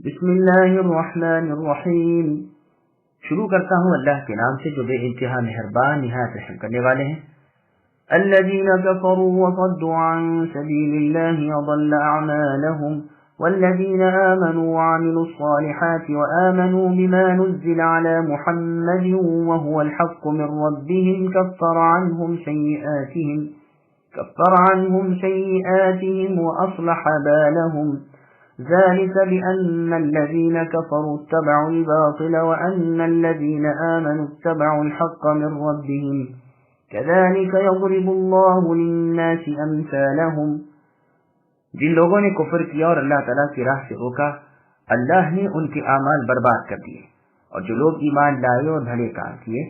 بسم اللہ الرحمن الرحیم۔ شروع کرتا ہوں اللہ کے نام سے جو بے انتہا مہربان نہایت رحم کرنے والے ہیں۔ الذین کفروا وصدوا عن سبیل اللہ اضل اعمالهم والذین آمنوا وعملوا الصالحات وآمنوا بما نزل على محمد وهو الحق من ربهم كفر عنهم سيئاتهم وأصلح بالهم ذلك بأن الذين كفروا اتبعوا الباطل وأن الذين آمنوا اتبعوا الحق من ربهم كذلك يضرب الله للناس أمثالهم۔ جن لوگوں نے کفر کیا اور اللہ تعالیٰ کی راہ سے روکا، اللہ نے ان کے اعمال برباد کر دیے، اور جو لوگ ایمان لائے اور بھلے کام کیے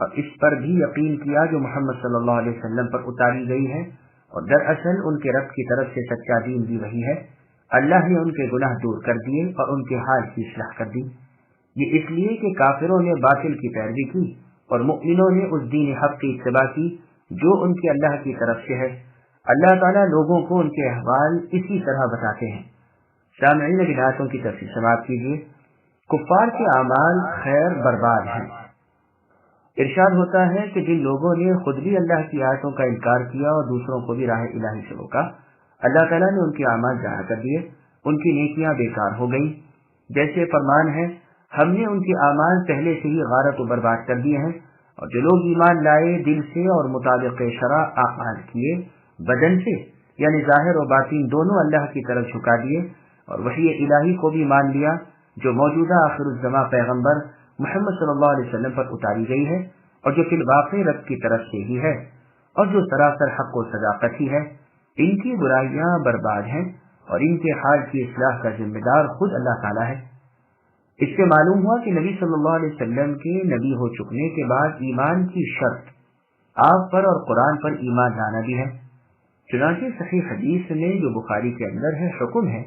اور اس پر بھی یقین کیا جو محمد صلی اللہ علیہ وسلم پر اتاری گئی ہے، اور دراصل ان کے رب کی طرف سے سچا دین بھی وہی ہے، اللہ نے ان کے گناہ دور کر دیے اور ان کے حال کی اصلاح کر دی۔ یہ اس لیے کہ کافروں نے باطل کی پیروی کی اور مؤمنوں نے اس دین حق کی اتباع کی جو ان کے اللہ کی طرف سے ہے۔ اللہ تعالیٰ لوگوں کو ان کے احوال اسی طرح بتاتے ہیں۔ سامعین اب آیتوں کی تفسیر سماعت کیجیے۔ کفار کے اعمال خیر برباد ہیں۔ ارشاد ہوتا ہے کہ جن لوگوں نے خود بھی اللہ کی آیتوں کا انکار کیا اور دوسروں کو بھی راہ الہی سے روکا، اللہ تعالیٰ نے ان کے اعمال ضائع کر دیے، ان کی نیکیاں بیکار ہو گئیں۔ جیسے فرمان ہے، ہم نے ان کے اعمال پہلے سے ہی غارت و برباد کر دیے ہیں، اور جو لوگ ایمان لائے دل سے اور مطابق شرع اعمال کیے بدن سے، یعنی ظاہر و باطن دونوں اللہ کی طرف جھکا دیے اور وحی الہی کو بھی مان لیا جو موجودہ آخر الزماں پیغمبر محمد صلی اللہ علیہ وسلم پر اتاری گئی ہے اور جو فی الواقع رب کی طرف سے ہی ہے اور جو سراسر حق و صداقت ہی ہے، ان کی برائیاں برباد ہیں اور ان کے حال کی اصلاح کا ذمہ دار خود اللہ تعالیٰ ہے۔ اس سے معلوم ہوا کہ نبی صلی اللہ علیہ وسلم کے نبی ہو چکنے کے بعد ایمان کی شرط آپ پر اور قرآن پر ایمان لانا بھی ہے۔ چنانچہ صحیح حدیث میں جو بخاری کے اندر ہے، حکم ہے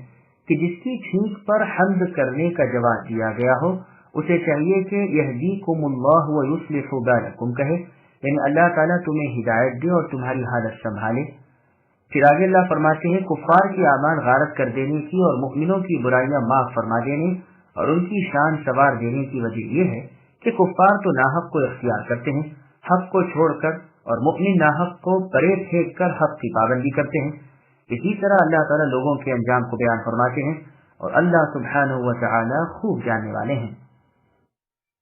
کہ جس کی چھینک پر حمد کرنے کا جواب دیا گیا ہو اسے چاہیے کہ یہدیکم اللہ ویصلح بالکم کہے، یعنی اللہ تعالیٰ تمہیں ہدایت دے اور تمہاری حالت سنبھالے۔ پھر آگے اللہ فرماتے ہیں، کفار کے اعمال غارت کر دینے کی اور مؤمنوں کی برائیاں معاف فرما دینے اور ان کی شان سوار دینے کی وجہ یہ ہے کہ کفار تو ناحق کو اختیار کرتے ہیں حق کو چھوڑ کر، اور مؤمن ناحق کو پرے پھینک کر حق کی پابندی کرتے ہیں۔ اسی طرح اللہ تعالیٰ لوگوں کے انجام کو بیان فرماتے ہیں اور اللہ سبحانہ وتعالی خوب جاننے والے ہیں۔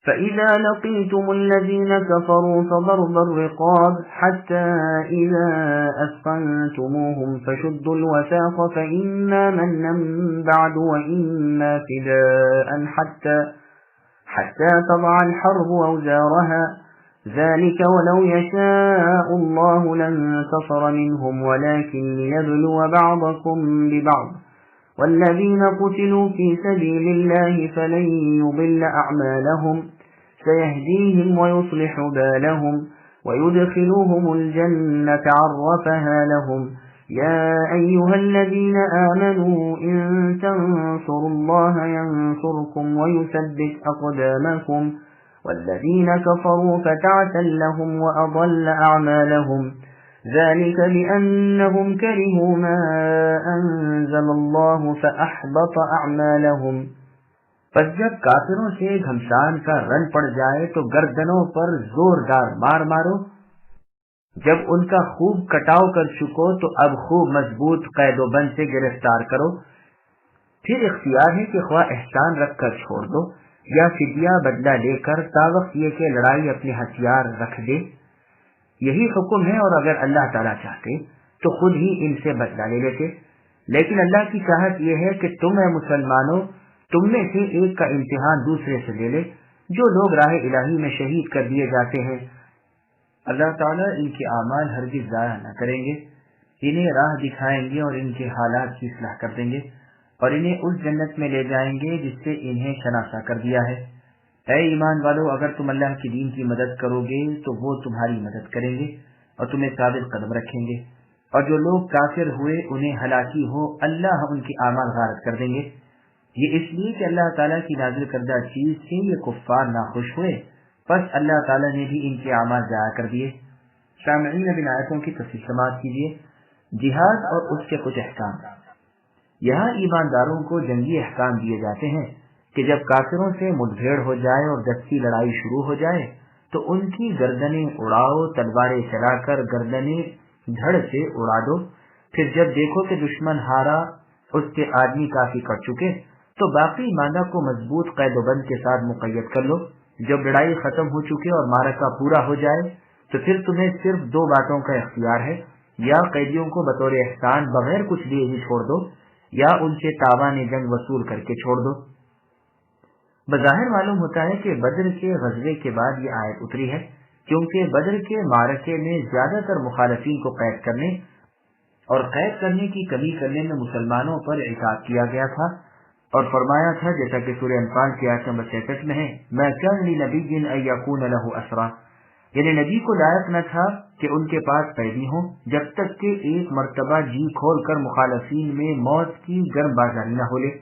فَإِذَا لَقِيتُمُ الَّذِينَ كَفَرُوا فَضَرْبَ الرِّقَابِ حَتَّى إِذَا أَثْخَنْتُمُوهُمْ فَشُدُّوا الْوَثَاقَ فَإِمَّا مَنًّا بَعْدُ وَإِمَّا فِدَاءً حَتَّى تَضَعَ الْحَرْبُ أَوْزَارَهَا ذلك ولو يشاء الله لانتصر منهم ولكن ليبلو بعضكم ببعض والذين قتلوا في سبيل الله فلن يضل أعمالهم سيهديهم ويصلح بالهم ويدخلهم الجنة عرفها لهم يا أيها الذين آمنوا إن تنصروا الله ينصركم ويثبت أقدامكم والذين كفروا فتعسا لهم وأضل أعمالهم ذلك بأنهم كرهوا ما أنزل الله فأحبط أعمالهم۔ پس جب کافروں سے گھمسان کا رن پڑ جائے تو گردنوں پر زوردار مار مارو، جب ان کا خوب کٹاؤ کر چکو تو اب خوب مضبوط قید و بند سے گرفتار کرو۔ پھر اختیار ہے کہ خواہ احسان رکھ کر چھوڑ دو یا فدیہ بدلہ لے کر تاوقت یہ کہ لڑائی اپنے ہتھیار رکھ دے۔ یہی حکم ہے، اور اگر اللہ تعالیٰ چاہتے تو خود ہی ان سے بدلہ لے لیتے، لیکن اللہ کی چاہت یہ ہے کہ تم اے مسلمانوں تم میں سے ایک کا امتحان دوسرے سے لے لے۔ جو لوگ راہ الہی میں شہید کر دیے جاتے ہیں اللہ تعالیٰ ان کے اعمال ہرگز ضائع نہ کریں گے، انہیں راہ دکھائیں گے اور ان کے حالات کی اصلاح کر دیں گے اور انہیں اس جنت میں لے جائیں گے جس سے انہیں شناسا کر دیا ہے۔ اے ایمان والو، اگر تم اللہ کی دین کی مدد کرو گے تو وہ تمہاری مدد کریں گے اور تمہیں ثابت قدم رکھیں گے، اور جو لوگ کافر ہوئے انہیں ہلاکی ہو اللہ ان کے اعمال غارت کر دیں گے۔ یہ اس لیے کہ اللہ تعالیٰ کی نازل کردہ چیز سے یہ کفار ناخوش ہوئے، پس اللہ تعالیٰ نے بھی ان کے اعمال ضائع کر دیے۔ سامعین اب ان آیتوں کی تفصیل سماعت کیجیے۔ جہاد اور اس کے کچھ احکام۔ یہاں ایمانداروں کو جنگی احکام دیے جاتے ہیں کہ جب کافروں سے مٹبھیڑ ہو جائے اور دستی لڑائی شروع ہو جائے تو ان کی گردنیں اڑاؤ، تلواریں چلا کر گردنیں دھڑ سے اڑا دو۔ پھر جب دیکھو کہ دشمن ہارا، اس کے آدمی کافی کٹ چکے، تو باقی ماندہ کو مضبوط قید و بند کے ساتھ مقید کر لو۔ جب لڑائی ختم ہو چکے اور معرکہ پورا ہو جائے تو پھر تمہیں صرف دو باتوں کا اختیار ہے، یا قیدیوں کو بطور احسان بغیر کچھ دیے ہی چھوڑ دو، یا ان سے تاوان جنگ وصول کر کے چھوڑ دو۔ بظاہر معلوم ہوتا ہے کہ بدر کے غزوے کے بعد یہ آیت اتری ہے، کیونکہ بدر کے معرکے میں زیادہ تر مخالفین کو قید کرنے اور قید کرنے کی کمی کرنے میں مسلمانوں پر عتاب کیا گیا تھا، اور فرمایا تھا جیسا کہ سورہ انفال کی آیت نمبر 66 میں ہے، مَا كَانَ لِنَبِيٍّ أَن يَكُونَ لَهُ أَسْرَىٰ، یعنی نبی کو لائق نہ تھا کہ ان کے پاس قیدی ہوں جب تک کہ ایک مرتبہ جی کھول کر مخالفین میں موت کی گرم بازاری نہ ہو لے۔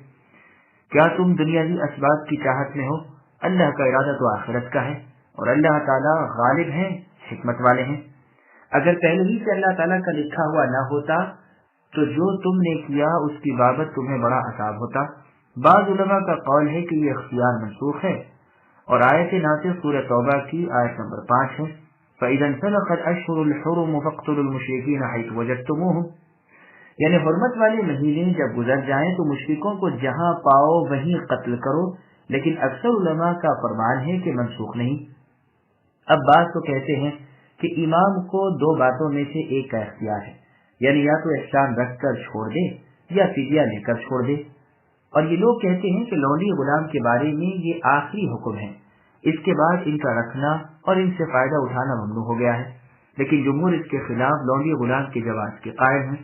کیا تم دنیاوی اسباب کی چاہت میں ہو؟ اللہ کا ارادہ تو آخرت کا ہے، اور اللہ تعالیٰ غالب ہیں، حکمت والے ہیں۔ اگر پہلے ہی سے اللہ تعالیٰ کا لکھا ہوا نہ ہوتا تو جو تم نے کیا اس کی بابت تمہیں بڑا عذاب ہوتا۔ بعض علماء کا قول ہے کہ یہ اختیار منسوخ ہے، اور آیت ناسخ سورہ توبہ کی آیت نمبر 5 ہے، فَإِذَا انْسَلَخَتْ أَشْهُرُ الْحُرُمُ فَاقْتُلُوا الْمُشْرِكِينَ حَيْثُ وَجَدتُّمُوهُمْ، یعنی حرمت والے مہینے جب گزر جائیں تو مشرکوں کو جہاں پاؤ وہیں قتل کرو، لیکن اکثر علماء کا فرمان ہے کہ منسوخ نہیں۔ اب بعض تو کہتے ہیں کہ امام کو دو باتوں میں سے ایک کا اختیار ہے، یعنی یا تو احسان رکھ کر چھوڑ دے یا فدیہ لے کر چھوڑ دے، اور یہ لوگ کہتے ہیں کہ لونڈی غلام کے بارے میں یہ آخری حکم ہے، اس کے بعد ان کا رکھنا اور ان سے فائدہ اٹھانا ممنوع ہو گیا ہے، لیکن جمہور اس کے خلاف لونڈی غلام کے جواز کے قائل ہیں۔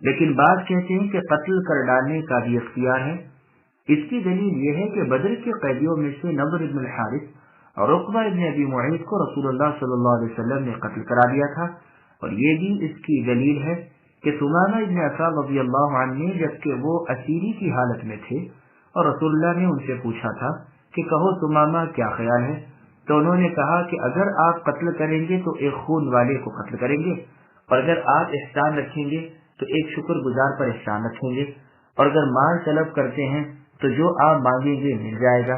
لیکن بعض کہتے ہیں کہ قتل کر ڈالنے کا بھی اختیار ہے۔ اس کی دلیل یہ ہے کہ بدر کے قیدیوں میں سے نضر بن الحارث اور عقبہ ابن ابی معیط کو رسول اللہ صلی اللہ علیہ وسلم نے قتل کرا دیا تھا، اور یہ بھی اس کی دلیل ہے کہ ثمامہ ابن عثال رضی اللہ عنہ نے جبکہ وہ اسیری کی حالت میں تھے اور رسول اللہ نے ان سے پوچھا تھا کہ کہو ثمامہ کیا خیال ہے، تو انہوں نے کہا کہ اگر آپ قتل کریں گے تو ایک خون والے کو قتل کریں گے، اور اگر آپ احسان رکھیں گے تو ایک شکر گزار پر احسان رکھیں گے، اور اگر مال طلب کرتے ہیں تو جو آپ مانگیں گے مل جائے گا۔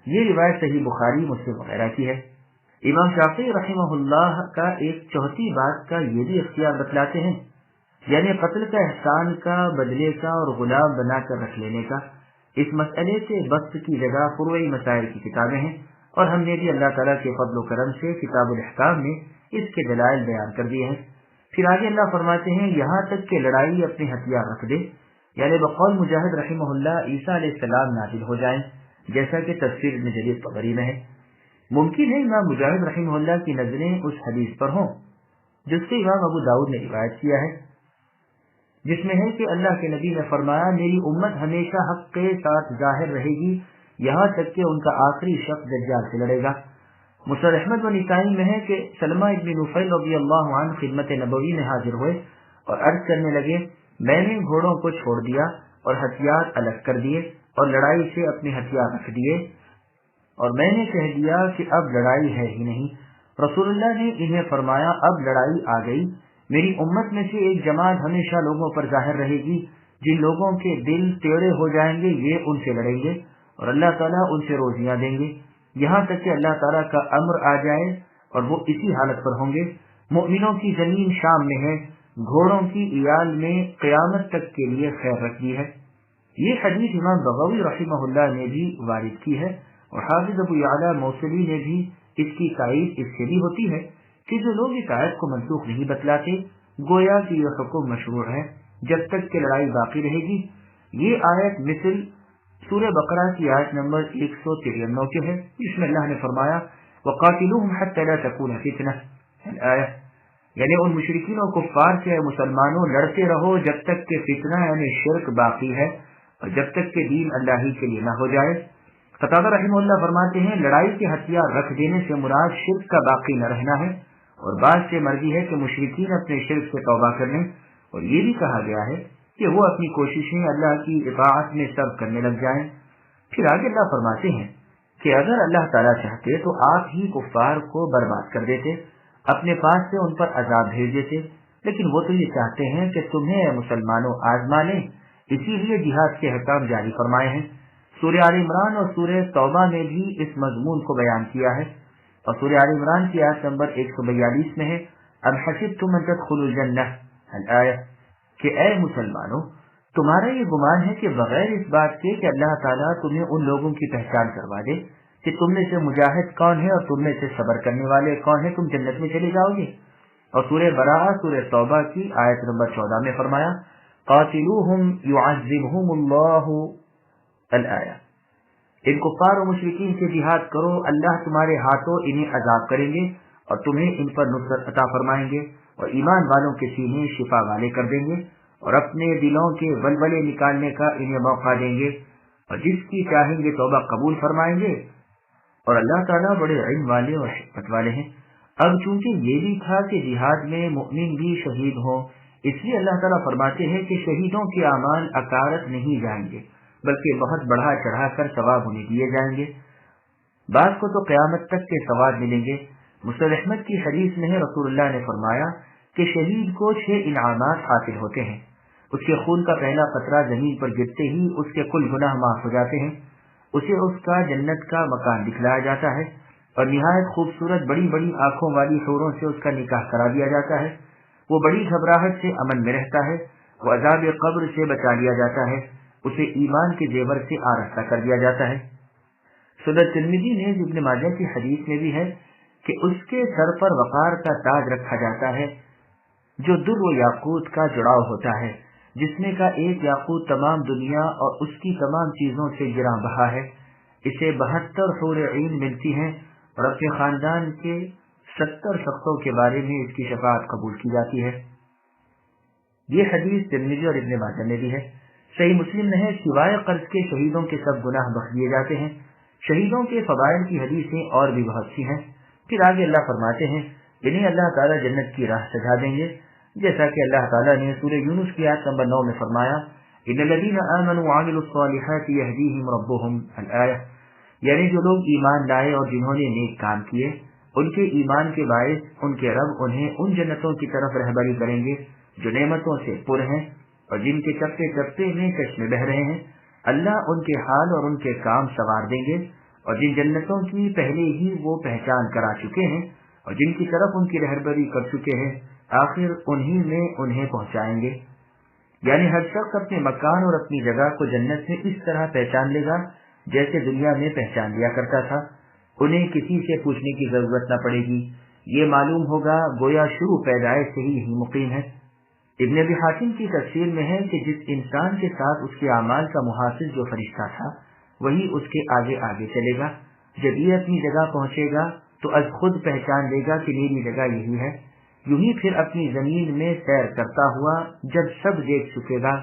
یہ روایت صحیح بخاری، مسلم وغیرہ کی ہے۔ امام شافعی رحمہ اللہ کا ایک چوتھی بات کا یہ بھی اختیار بتلاتے ہیں، یعنی قتل کا، احسان کا، بدلے کا اور غلام بنا کر رکھ لینے کا۔ اس مسئلے سے بحث کی جگہ فروعی مسائل کی کتابیں ہیں، اور ہم نے بھی اللہ تعالیٰ کے فضل و کرم سے کتاب الاحکام میں اس کے دلائل بیان کر دیے ہیں۔ پھر آگے اللہ فرماتے ہیں یہاں تک کہ لڑائی اپنے ہتھیار رکھ دے، یعنی بقول مجاہد رحمہ اللہ عیسیٰ علیہ السلام نازل ہو جائیں، جیسا کہ تفسیر ابن جریر طبری میں ہے۔ ممکن ہے امام مجاہد رحمہ اللہ کی نظریں اس حدیث پر ہوں جس سے امام ابو داؤد نے روایت کیا ہے، جس میں ہے کہ اللہ کے نبی نے فرمایا میری امت ہمیشہ حق کے ساتھ ظاہر رہے گی یہاں تک کہ ان کا آخری شخص دجال سے لڑے گا۔ مسند احمد و نسائی میں ہے کہ سلمہ ابن نفیل رضی اللہ عنہ خدمت نبوی میں حاضر ہوئے اور عرض کرنے لگے میں نے گھوڑوں کو چھوڑ دیا اور ہتھیار الگ کر دیے اور لڑائی سے اپنے ہتھیار رکھ دیے، اور میں نے کہہ دیا کہ اب لڑائی ہے ہی نہیں۔ رسول اللہ نے انہیں فرمایا اب لڑائی آ گئی، میری امت میں سے ایک جماعت ہمیشہ لوگوں پر ظاہر رہے گی، جن لوگوں کے دل ٹیڑے ہو جائیں گے یہ ان سے لڑیں گے اور اللہ تعالیٰ ان سے روزیاں دیں گے، یہاں تک کہ اللہ تعالیٰ کا امر آ جائے اور وہ اسی حالت پر ہوں گے۔ مومنوں کی زمین شام میں ہے، گھوڑوں کی ایال میں قیامت تک کے لیے خیر رکھی ہے۔ یہ حدیث امام بغوی رحمہ اللہ نے بھی وارد کی ہے، اور حافظ ابو یعلا موصلی نے بھی اس کی تائید اس سے بھی ہوتی ہے کہ جو لوگ اس آیت کو منسوخ نہیں بتلاتے گویا کہ یہ حکم مشروع ہے جب تک کہ لڑائی باقی رہے گی۔ یہ آیت مثل سورہ بقرہ کی آیت نمبر 193 کے ہے، جس میں اللہ نے فرمایا وَقَاتِلُوهُمْ حَتَّى لَا تَكُونَ فِتْنَةٌ الآیہ، یعنی ان مشرکین و کفار سے مسلمانوں لڑتے رہو جب تک کہ فتنہ یعنی شرک باقی ہے اور جب تک کہ دین اللہ ہی کے لیے نہ ہو جائے۔ قتادہ رحمہ اللہ فرماتے ہیں لڑائی کے ہتھیار رکھ دینے سے مراد شرک کا باقی نہ رہنا ہے، اور بعض سے مرضی ہے کہ مشرکین اپنے شرک سے توبہ کر لیں، اور یہ بھی کہا گیا ہے کہ وہ اپنی کوششیں اللہ کی اطاعت میں صرف کرنے لگ جائیں۔ پھر آگے اللہ فرماتے ہیں کہ اگر اللہ تعالیٰ چاہتے تو آپ ہی کفار کو برباد کر دیتے، اپنے پاس سے ان پر عذاب بھیج دیتے، لیکن وہ تو یہ چاہتے ہیں کہ تمہیں مسلمانوں آزما لیں، اسی لیے جہاد کے احکام جاری فرمائے ہیں۔ سورہ آل عمران اور سورہ توبہ میں بھی اس مضمون کو بیان کیا ہے، اور سورہ آل عمران کی آیت نمبر 142 میں ہے ام حسبتم ان تدخلوا الجنہ الآیہ، کہ اے مسلمانوں تمہارا یہ گمان ہے کہ بغیر اس بات کے کہ اللہ تعالیٰ تمہیں ان لوگوں کی پہچان کروا دے کہ تم میں سے مجاہد کون ہے اور تم میں سے صبر کرنے والے کون ہیں، تم جنت میں چلے جاؤ گے۔ اور سورہ براءہ سورہ توبہ کی آیت نمبر 14 میں فرمایا قاتلوہم یعذبہم اللہ الآیہ، ان کفار و مشرکین سے جہاد کرو، اللہ تمہارے ہاتھوں انہیں عذاب کریں گے اور تمہیں ان پر نصرت عطا فرمائیں گے، اور ایمان والوں کے سینے شفا والے کر دیں گے، اور اپنے دلوں کے ولولے نکالنے کا انہیں موقع دیں گے، اور جس کی چاہیں گے توبہ قبول فرمائیں گے، اور اللہ تعالیٰ بڑے علم والے اور حکمت والے ہیں۔ اب چونکہ یہ بھی تھا کہ جہاد میں مؤمن بھی شہید ہوں، اس لیے اللہ تعالیٰ فرماتے ہیں کہ شہیدوں کے اعمال اکارت نہیں جائیں گے بلکہ بہت بڑھا چڑھا کر ثواب انہیں دیے جائیں گے۔ بعض کو تو قیامت تک کے ثواب ملیں گے۔ مسند احمد کی حدیث میں رسول اللہ نے فرمایا کہ شہید کو 6 انعامات حاصل ہوتے ہیں۔ اس کے خون کا پہلا قطرہ زمین پر گرتے ہی اس کے کل گناہ معاف ہو جاتے ہیں، اسے اس کا جنت کا مکان دکھلایا جاتا ہے، اور نہایت خوبصورت بڑی بڑی آنکھوں والی حوروں سے اس کا نکاح کرا دیا جاتا ہے، وہ بڑی گھبراہٹ سے امن میں رہتا ہے، وہ عذاب قبر سے بچا لیا جاتا ہے، اسے ایمان کے زیور سے آراستہ کر دیا جاتا ہے۔ سنن ترمذی میں ابن ماجہ کی حدیث میں بھی ہے کہ اس کے سر پر وقار کا تاج رکھا جاتا ہے جو در و یاقوت کا جڑاؤ ہوتا ہے، جس میں کا ایک یاقوت تمام دنیا اور اس کی تمام چیزوں سے گراں بہا ہے۔ اسے 72 حور عین ملتی ہیں اور اپنے خاندان کے 70 شخصوں کے بارے میں اس کی شفاعت قبول کی جاتی ہے۔ یہ حدیث ترمذی اور ابن ماجہ میں بھی ہے۔ صحیح مسلم میں ہے سوائے قرض کے شہیدوں کے سب گناہ بخش دیے جاتے ہیں۔ شہیدوں کے فضائل کی حدیثیں اور بھی بہت سی ہیں۔ پھر آگے اللہ فرماتے ہیں انہیں اللہ تعالیٰ جنت کی راہ سجا دیں گے، جیسا کہ اللہ تعالیٰ نے سورہ یونس کی آیت نمبر 9 میں فرمایا ان الذین آمنوا وعملوا الصالحات یہدیہم ربہم الآیہ، یعنی جو لوگ ایمان لائے اور جنہوں نے نیک کام کیے، ان کے ایمان کے باعث ان کے رب انہیں ان جنتوں کی طرف رہبری کریں گے جو نعمتوں سے پر ہیں اور جن کے چپے چپے میں چشمے بہ رہے ہیں۔ اللہ ان کے حال اور ان کے کام سنوار دیں گے، اور جن جنتوں کی پہلے ہی وہ پہچان کرا چکے ہیں اور جن کی طرف ان کی رہبری کر چکے ہیں، آخر انہی میں انہیں پہنچائیں گے۔ یعنی ہر شخص اپنے مکان اور اپنی جگہ کو جنت میں اس طرح پہچان لے گا جیسے دنیا میں پہچان لیا کرتا تھا، انہیں کسی سے پوچھنے کی ضرورت نہ پڑے گی، یہ معلوم ہوگا گویا شروع پیدائش سے ہی یہی مقیم ہے۔ ابن ابی حاتم کی تفسیر میں ہے کہ جس انسان کے ساتھ اس کے اعمال کا محافظ جو فرشتہ تھا وہی اس کے آگے آگے چلے گا، جب یہ اپنی جگہ پہنچے گا تو از خود پہچان لے گا کہ میری جگہ یہی ہے، یوں ہی پھر اپنی زمین میں سیر کرتا ہوا جب سب دیکھ چکے گا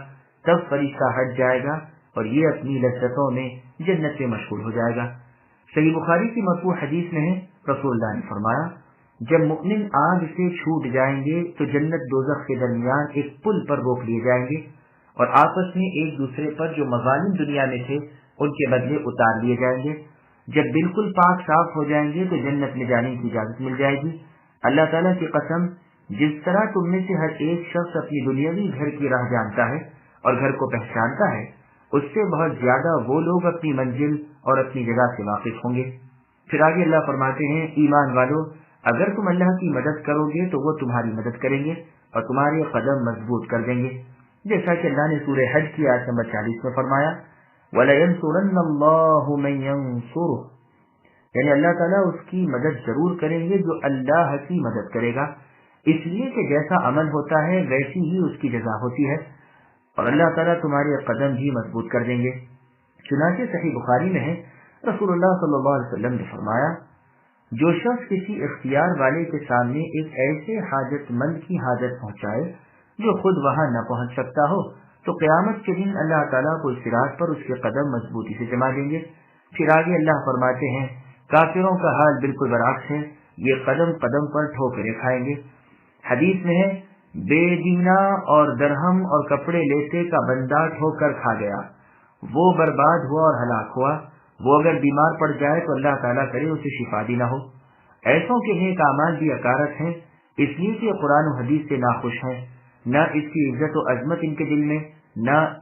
تب فرشتہ ہٹ جائے گا اور یہ اپنی لذتوں میں جنت میں مشغول ہو جائے گا۔ صحیح بخاری کی مرفوع حدیث میں ہے رسول اللہ نے فرمایا جب مؤمن آگ سے چھوٹ جائیں گے تو جنت دوزخ کے درمیان ایک پل پر روک لیے جائیں گے اور آپس میں ایک دوسرے پر جو مظالم دنیا میں تھے ان کے بدلے اتار لیے جائیں گے۔ جب بالکل پاک صاف ہو جائیں گے تو جنت میں جانے کی اجازت مل جائے گی۔ اللہ تعالیٰ کی قسم، جس طرح تم میں سے ہر ایک شخص اپنی دنیاوی گھر کی راہ جانتا ہے اور گھر کو پہچانتا ہے، اس سے بہت زیادہ وہ لوگ اپنی منزل اور اپنی جگہ سے واقف ہوں گے۔ پھر آگے اللہ فرماتے ہیں ایمان والو، اگر تم اللہ کی مدد کرو گے تو وہ تمہاری مدد کریں گے اور تمہارے قدم مضبوط کر دیں گے، جیسا کہ اللہ نے سورہ حج کی آیت نمبر 40 میں فرمایا وَلَيَنْصُرَنَّ اللَّهُ مَن يَنْصُرُهُ، یعنی اللہ تعالیٰ اس کی مدد ضرور کریں گے جو اللہ کی مدد کرے گا، اس لیے کہ جیسا عمل ہوتا ہے ویسی ہی اس کی جزا ہوتی ہے، اور اللہ تعالیٰ تمہارے قدم بھی مضبوط کر دیں گے۔ چنانچہ صحیح بخاری میں ہے رسول اللہ صلی اللہ علیہ وسلم نے فرمایا جو شخص کسی اختیار والے کے سامنے ایک ایسے حاجت مند کی حاجت پہنچائے جو خود وہاں نہ پہنچ سکتا ہو تو قیامت کے دن اللہ تعالیٰ کو صراط پر اس کے قدم مضبوطی سے جما دیں گے۔ پھر آگے اللہ فرماتے ہیں کافروں کا حال بالکل برعکس ہے، یہ قدم قدم پر ٹھوکریں کھائیں گے۔ حدیث میں ہے بے دینا اور درہم اور کپڑے لیتے کا بندہ ٹھوکر کھا گیا، وہ برباد ہوا اور ہلاک ہوا، وہ اگر بیمار پڑ جائے تو اللہ تعالیٰ کرے اسے شفا دی نہ ہو۔ ایسوں کے نیک اعمال بھی اکارت ہیں، اس لیے کہ قرآن و حدیث سے ناخوش ہیں، نہ اس کی عزت و عظمت ان کے دل میں، نہ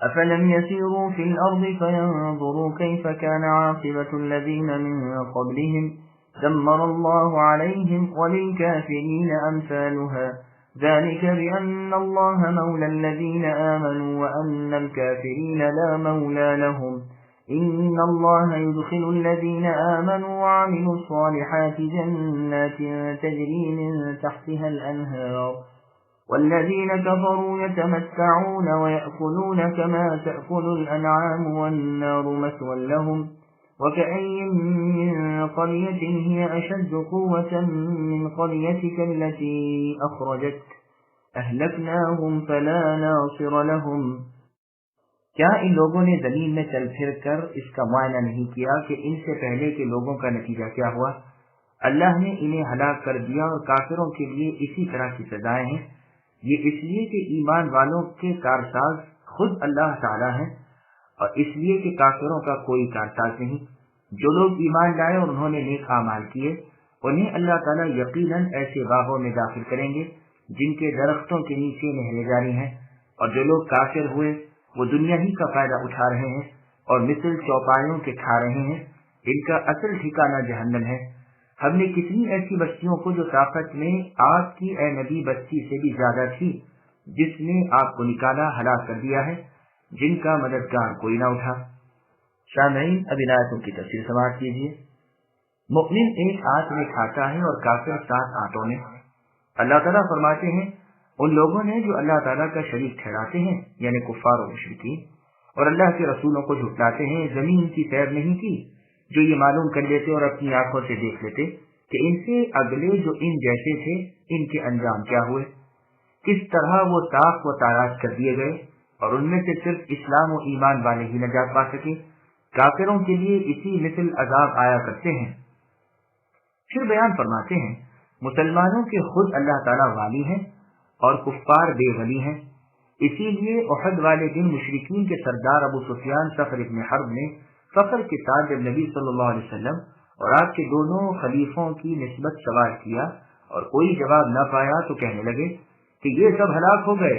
أفلم يسيروا في الأرض فينظروا كيف كان عاقبة الذين من قبلهم دمر الله عليهم وللكافرين أمثالها ذلك بأن الله مولى الذين آمنوا وأن الكافرين لا مولى لهم إن الله يدخل الذين آمنوا وعملوا الصالحات جنات تجري من تحتها الأنهار والذين كفروا يتمتعون ويأكلون كما تأكل الأنعام والنار مثوى لهم وكأي من قرية هي أشد قوة من قريتك التي أخرجتك أهلكناهم فلا ناصر لهم۔ کیا ان لوگوں نے زمین میں چل پھر کر اس کا معائنہ نہیں کیا کہ ان سے پہلے کے لوگوں کا نتیجہ کیا ہوا؟ اللہ نے انہیں ہلاک کر دیا اور کافروں کے لیے اسی طرح کی سزائیں ہیں۔ یہ اس لیے کہ ایمان والوں کے کارساز خود اللہ تعالی ہیں اور اس لیے کہ کافروں کا کوئی کارساز نہیں۔ جو لوگ ایمان لائے اور انہوں نے نیک اعمال کیے انہیں اللہ تعالیٰ یقیناً ایسے باغوں میں داخل کریں گے جن کے درختوں کے نیچے نہریں جاری ہیں، اور جو لوگ کافر ہوئے وہ دنیا ہی کا فائدہ اٹھا رہے ہیں اور مثل چوپایوں کے کھا رہے ہیں، ان کا اصل ٹھکانہ جہنم ہے۔ ہم نے کتنی ایسی بستیوں کو جو طاقت میں آپ کی اے نبی بستی سے بھی زیادہ تھی جس نے آپ کو نکالا ہلاک کر دیا ہے، جن کا مددگار کوئی نہ اٹھا۔ سامعین، اب ان آیتوں کی تفسیر سماعت کیجیے۔ مؤمن ایک آنت میں کھاتا ہے اور کافر 7 آنتوں میں۔ اللہ تعالیٰ فرماتے ہیں ان لوگوں نے جو اللہ تعالیٰ کا شریک ٹھہراتے ہیں یعنی کفار و مشرکین اور اللہ کے رسولوں کو جھٹلاتے ہیں، زمین کی سیر نہیں کی جو یہ معلوم کر لیتے اور اپنی آنکھوں سے دیکھ لیتے کہ ان سے اگلے جو ان جیسے تھے ان کے انجام کیا ہوئے، کس طرح وہ طاق و تاراج کر دیے گئے اور ان میں سے صرف اسلام و ایمان والے ہی نجات پا سکے۔ کافروں کے لیے اسی مثل عذاب آیا کرتے ہیں۔ پھر بیان فرماتے ہیں مسلمانوں کے خود اللہ تعالیٰ والی ہیں اور کفار بے ولی ہیں، اسی لیے احد والے دن مشرکین کے سردار ابو سفیان صخر ابن حرب نے فخر کے ساتھ جب نبی صلی اللہ علیہ وسلم اور آپ کے دونوں خلیفوں کی نسبت سوال کیا اور کوئی جواب نہ پایا تو کہنے لگے کہ یہ سب ہلاک ہو گئے۔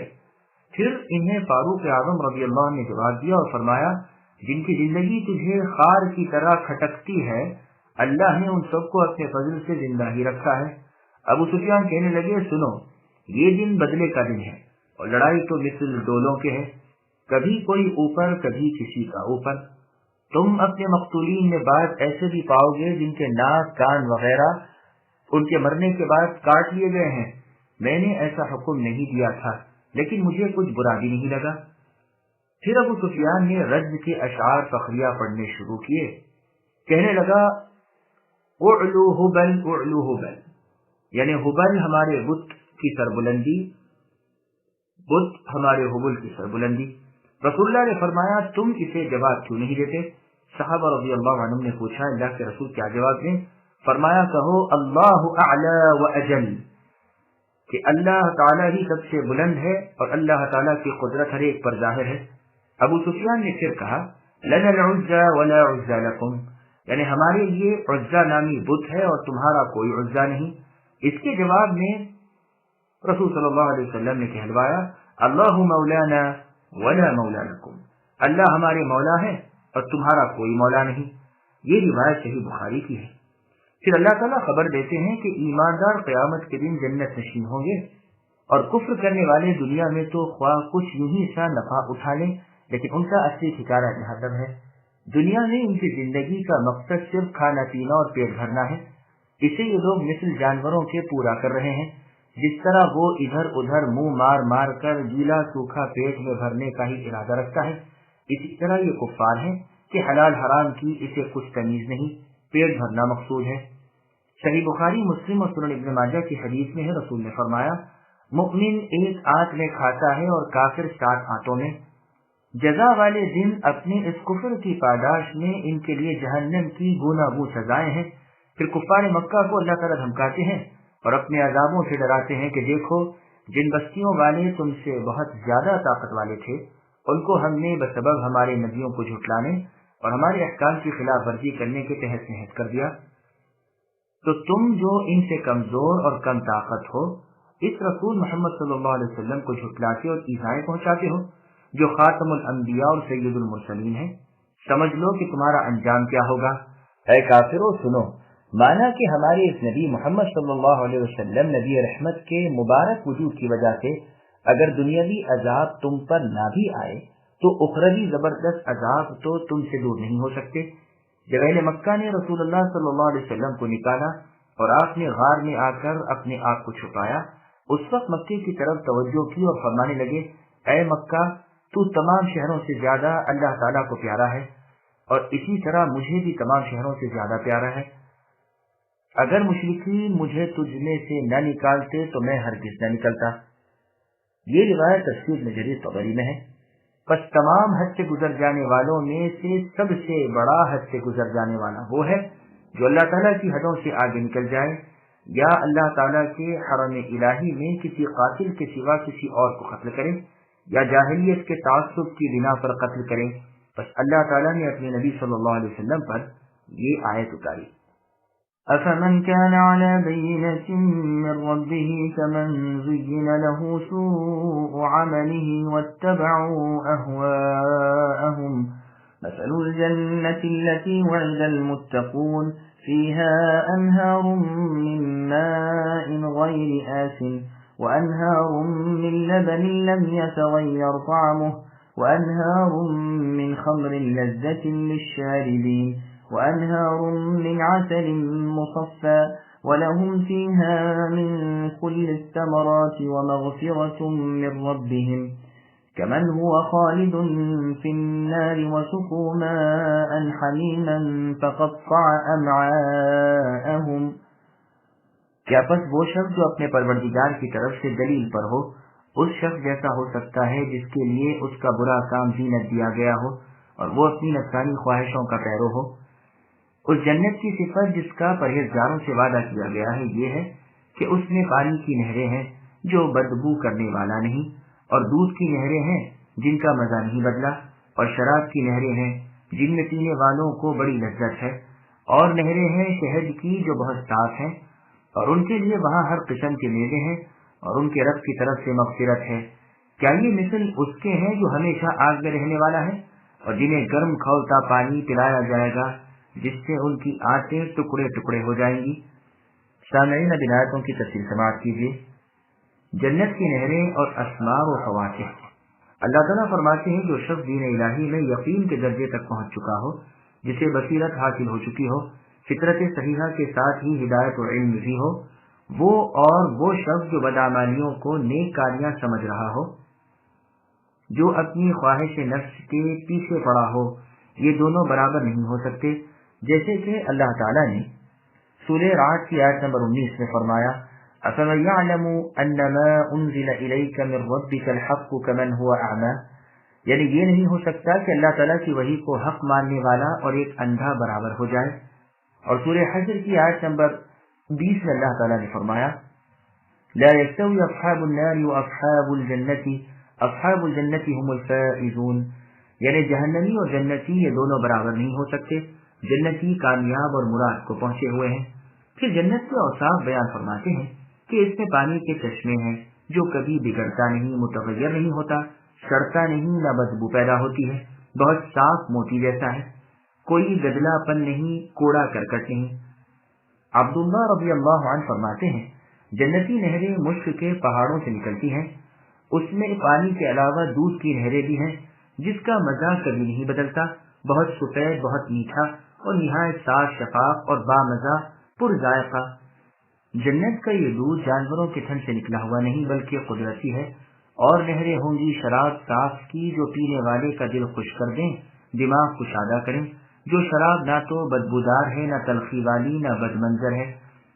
پھر انہیں فاروق اعظم رضی اللہ عنہ نے جواب دیا اور فرمایا جن کی زندگی تجھے خار کی طرح کھٹکتی ہے اللہ نے ان سب کو اپنے فضل سے زندہ ہی رکھا ہے۔ ابو سفیان کہنے لگے سنو، یہ دن بدلے کا دن ہے اور لڑائی تو مثل ڈولوں کے ہے، کبھی کوئی اوپر کبھی کسی کا اوپر۔ تم اپنے مقتولین میں بعض ایسے بھی پاؤ گے جن کے ناک کان وغیرہ ان کے مرنے کے بعد کاٹ لیے گئے ہیں، میں نے ایسا حکم نہیں دیا تھا لیکن مجھے کچھ برا بھی نہیں لگا۔ پھر ابو سفیان نے رجز کے اشعار فخریہ پڑھنے شروع کیے، کہنے لگا اعلو ہبل اعلو ہبل، یعنی ہبل ہمارے بت کی سربلندی، بت ہمارے ہبل کی سربلندی۔ رسول اللہ نے فرمایا تم اسے جواب کیوں نہیں دیتے؟ صحابہ رضی اللہ عنہم نے پوچھا اللہ کے رسول کیا جواب دیں؟ فرمایا کہو اللہ اعلی و اجل، کہ اللہ تعالیٰ ہی سب سے بلند ہے اور اللہ تعالیٰ کی قدرت ہر ایک پر ظاہر ہے۔ ابو سفیان نے پھر کہا لنا العزى ولا عزى لكم، یعنی ہمارے لیے عزا نامی بت ہے اور تمہارا کوئی عزا نہیں۔ اس کے جواب میں رسول صلی اللہ علیہ وسلم نے کہلوایا اللہ مولانا ولا مولا لكم، اللہ ہمارے مولا ہے اور تمہارا کوئی مولا نہیں۔ یہ روایت صحیح بخاری کی ہے۔ پھر اللہ تعالیٰ خبر دیتے ہیں کہ ایماندار قیامت کے دن جنت نشین ہوں گے اور کفر کرنے والے دنیا میں تو خواہ کچھ یوں ہی سا نفع اٹھا لیں لیکن ان کا اصلی ٹھکانہ جہنم ہے۔ دنیا میں ان کی زندگی کا مقصد صرف کھانا پینا اور پیٹ بھرنا ہے، اسے یہ لوگ مثل جانوروں کے پورا کر رہے ہیں۔ جس طرح وہ ادھر ادھر منہ مار مار کر گیلا سوکھا پیٹ میں بھرنے کا ہی ارادہ رکھتا ہے، اسی طرح یہ کفار ہیں کہ حلال حرام کی اسے کچھ تمیز نہیں، پیٹ بھرنا مقصود ہے۔ صحیح بخاری مسلم اور سنن ابن ماجہ کی حدیث میں ہے رسول نے فرمایا مؤمن ایک آنت میں کھاتا ہے اور کافر 7 آنتوں میں۔ جزا والے دن اپنے اس کفر کی پاداش میں ان کے لیے جہنم کی گوناگوں سزائیں ہیں۔ پھر کفار مکہ کو اللہ تعالیٰ دھمکاتے ہیں اور اپنے عذابوں سے ڈراتے ہیں کہ دیکھو جن بستیوں والے تم سے بہت زیادہ طاقت والے تھے ان کو ہم نے بسبب ہمارے نبیوں کو جھٹلانے اور ہمارے احکام کی خلاف ورزی کرنے کے تحت نہت کر دیا۔ تو تم جو ان سے کمزور اور کم طاقت ہو اس رسول محمد صلی اللہ علیہ وسلم کو جھٹلاتے اور ایذائیں پہنچاتے ہو جو خاتم الانبیاء اور سید المرسلین ہیں، سمجھ لو کہ تمہارا انجام کیا ہوگا۔ اے کافرو سنو، مانا کہ ہمارے اس نبی محمد صلی اللہ علیہ وسلم نبی رحمت کے مبارک وجود کی وجہ سے اگر دنیاوی عذاب تم پر نہ بھی آئے تو اخروی زبردست عذاب تو تم سے دور نہیں ہو سکتے۔ جب اہل مکہ نے رسول اللہ صلی اللہ علیہ وسلم کو نکالا اور آپ نے غار میں آ کر اپنے آپ کو چھپایا، اس وقت مکے کی طرف توجہ کی اور فرمانے لگے، اے مکہ، تو تمام شہروں سے زیادہ اللہ تعالیٰ کو پیارا ہے اور اسی طرح مجھے بھی تمام شہروں سے زیادہ پیارا ہے۔ اگر مشرکین مجھے تجھ میں سے نہ نکالتے تو میں ہرگز نہ نکلتا۔ یہ روایت تفسیر میں جریر طبری میں ہے۔ بس تمام حد سے گزر جانے والوں میں سے سب سے بڑا حد سے گزر جانے والا وہ ہے جو اللہ تعالیٰ کی حدوں سے آگے نکل جائے یا اللہ تعالیٰ کے حرم الہی میں کسی قاتل کے سوا کسی اور کو قتل کرے یا جاہلیت کے تعصب کی بنا پر قتل کرے۔ بس اللہ تعالیٰ نے اپنے نبی صلی اللہ علیہ وسلم پر یہ آیت اتاری، أفمن كان على بينة من ربه كمن زين له سوء عمله واتبعوا أهواءهم مثل الجنة التي وعد المتقون فيها أنهار من ماء غير آسن وأنهار من لبن لم يتغير طعمه وأنهار من خمر لذة للشاربين وأنهار من عسل مصفى ولهم فيها من كل الثمرات ومغفرة من ربهم كمن هو خالد في النار وسقوا ماء حميما فقطع أمعاءهم۔ کیا پس وہ شخص جو اپنے پروردگار کی طرف سے دلیل پر ہو اس شخص جیسا ہو سکتا ہے جس کے لیے اس کا برا کام زینت دیا گیا ہو اور وہ اپنی نفسانی خواہشوں کا پیرو ہو؟ اس جنت کی صفت جس کا پرہیزگاروں سے وعدہ کیا گیا ہے یہ ہے کہ اس میں پانی کی نہریں ہیں جو بدبو کرنے والا نہیں، اور دودھ کی نہریں ہیں جن کا مزہ نہیں بدلا، اور شراب کی نہریں ہیں جن میں پینے والوں کو بڑی لذت ہے، اور نہریں ہیں شہد کی جو بہت صاف ہیں، اور ان کے لیے وہاں ہر قسم کے میوے ہیں اور ان کے رب کی طرف سے مغفرت ہے۔ کیا یہ مثل اس کے ہیں جو ہمیشہ آگ میں رہنے والا ہے اور جنہیں گرم کھولتا پانی پلایا جائے گا جس سے ان کی آنتیں ٹکڑے ٹکڑے ہو جائیں گی؟ سامعین اب آیتوں کی تفصیل سماعت کیجیے۔ جنت کی نہریں اور اسمار و فواکہ۔ اللہ تعالیٰ فرماتے ہیں جو شخص دین الہی میں یقین کے درجے تک پہنچ چکا ہو، جسے بصیرت حاصل ہو چکی ہو، فطرت صحیحہ کے ساتھ ہی ہدایت و علم بھی ہو، وہ اور وہ شخص جو بدعمالیوں کو نیک کاریاں سمجھ رہا ہو، جو اپنی خواہش نفس کے پیچھے پڑا ہو، یہ دونوں برابر نہیں ہو سکتے، جیسے کہ اللہ تعالیٰ نے سورہ رعد کی آیت نمبر 19 میں فرمایا، أَفَمَنْ يَعْلَمُ أَنَّمَا أُنزِلَ إِلَيْكَ مِنْ رَبِّكَ الْحَقُّ كَمَنْ هُوَ أَعْمَى، یعنی یہ نہیں ہو سکتا کہ اللہ تعالیٰ کی وحی کو حق ماننے والا اور ایک اندھا برابر ہو جائے۔ اور سورہ حشر کی آیت نمبر 20 میں اللہ تعالیٰ نے فرمایا، لا يستوي أصحاب النار وأصحاب الجنة أصحاب الجنة هم الفائزون، یعنی جہنمی اور جنتی یہ دونوں برابر نہیں ہو سکتے، جنتی کامیاب اور مراد کو پہنچے ہوئے ہیں۔ پھر جنت کے اوصاف بیان فرماتے ہیں کہ اس میں پانی کے چشمے ہیں جو کبھی بگڑتا نہیں، متغیر نہیں ہوتا، سڑتا نہیں، نہ بدبو پیدا ہوتی ہے، بہت صاف موتی جیسا ہے، کوئی گدلا پن نہیں، کوڑا کرکٹ نہیں۔ عبداللہ رضی اللہ عنہ فرماتے ہیں جنتی نہریں مشک کے پہاڑوں سے نکلتی ہیں، اس میں پانی کے علاوہ دودھ کی نہریں بھی ہیں جس کا مزہ کبھی نہیں بدلتا، بہت سفید، بہت میٹھا اور نہایت صاف شفاف اور بامزہ پر ذائقہ۔ جنت کا یہ دودھ جانوروں کے تھن سے نکلا ہوا نہیں بلکہ قدرتی ہے، اور نہریں ہوں گی شراب صاف کی جو پینے والے کا دل خوش کر دیں، دماغ کشادہ کریں، جو شراب نہ تو بدبودار ہے، نہ تلخی والی، نہ بد منظر ہے،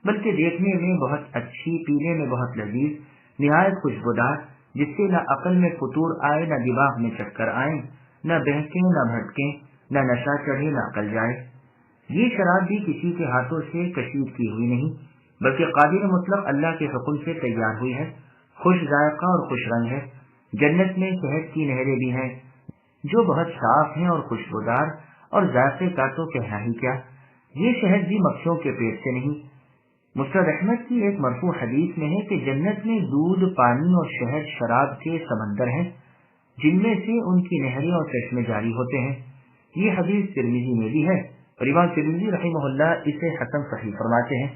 بلکہ دیکھنے میں بہت اچھی، پینے میں بہت لذیذ، نہایت خوشبودار، جس سے نہ عقل میں فطور آئے، نہ دماغ میں چکر آئیں، نہ بہکیں، نہ بھٹکیں، نہ نشہ چڑھے، نہ عقل جائے۔ یہ شراب بھی کسی کے ہاتھوں سے کشید کی ہوئی نہیں بلکہ قادر مطلق اللہ کے حکم سے تیار ہوئی ہے، خوش ذائقہ اور خوش رنگ ہے۔ جنت میں شہد کی نہریں بھی ہیں جو بہت صاف ہیں اور خوشبودار، اور ذائقے کا تو کہنا ہی کیا، یہ شہد بھی مکھیوں کے پیٹ سے نہیں مسند احمد کی ایک مرفوع حدیث میں ہے کہ جنت میں دودھ، پانی اور شہد شراب کے سمندر ہیں جن میں سے ان کی نہریں اور چشمے جاری ہوتے ہیں۔ یہ حدیث ترمذی میں بھی ہے اور امام ترمذی رحمہ اللہ اسے حسن صحیح فرماتے ہیں۔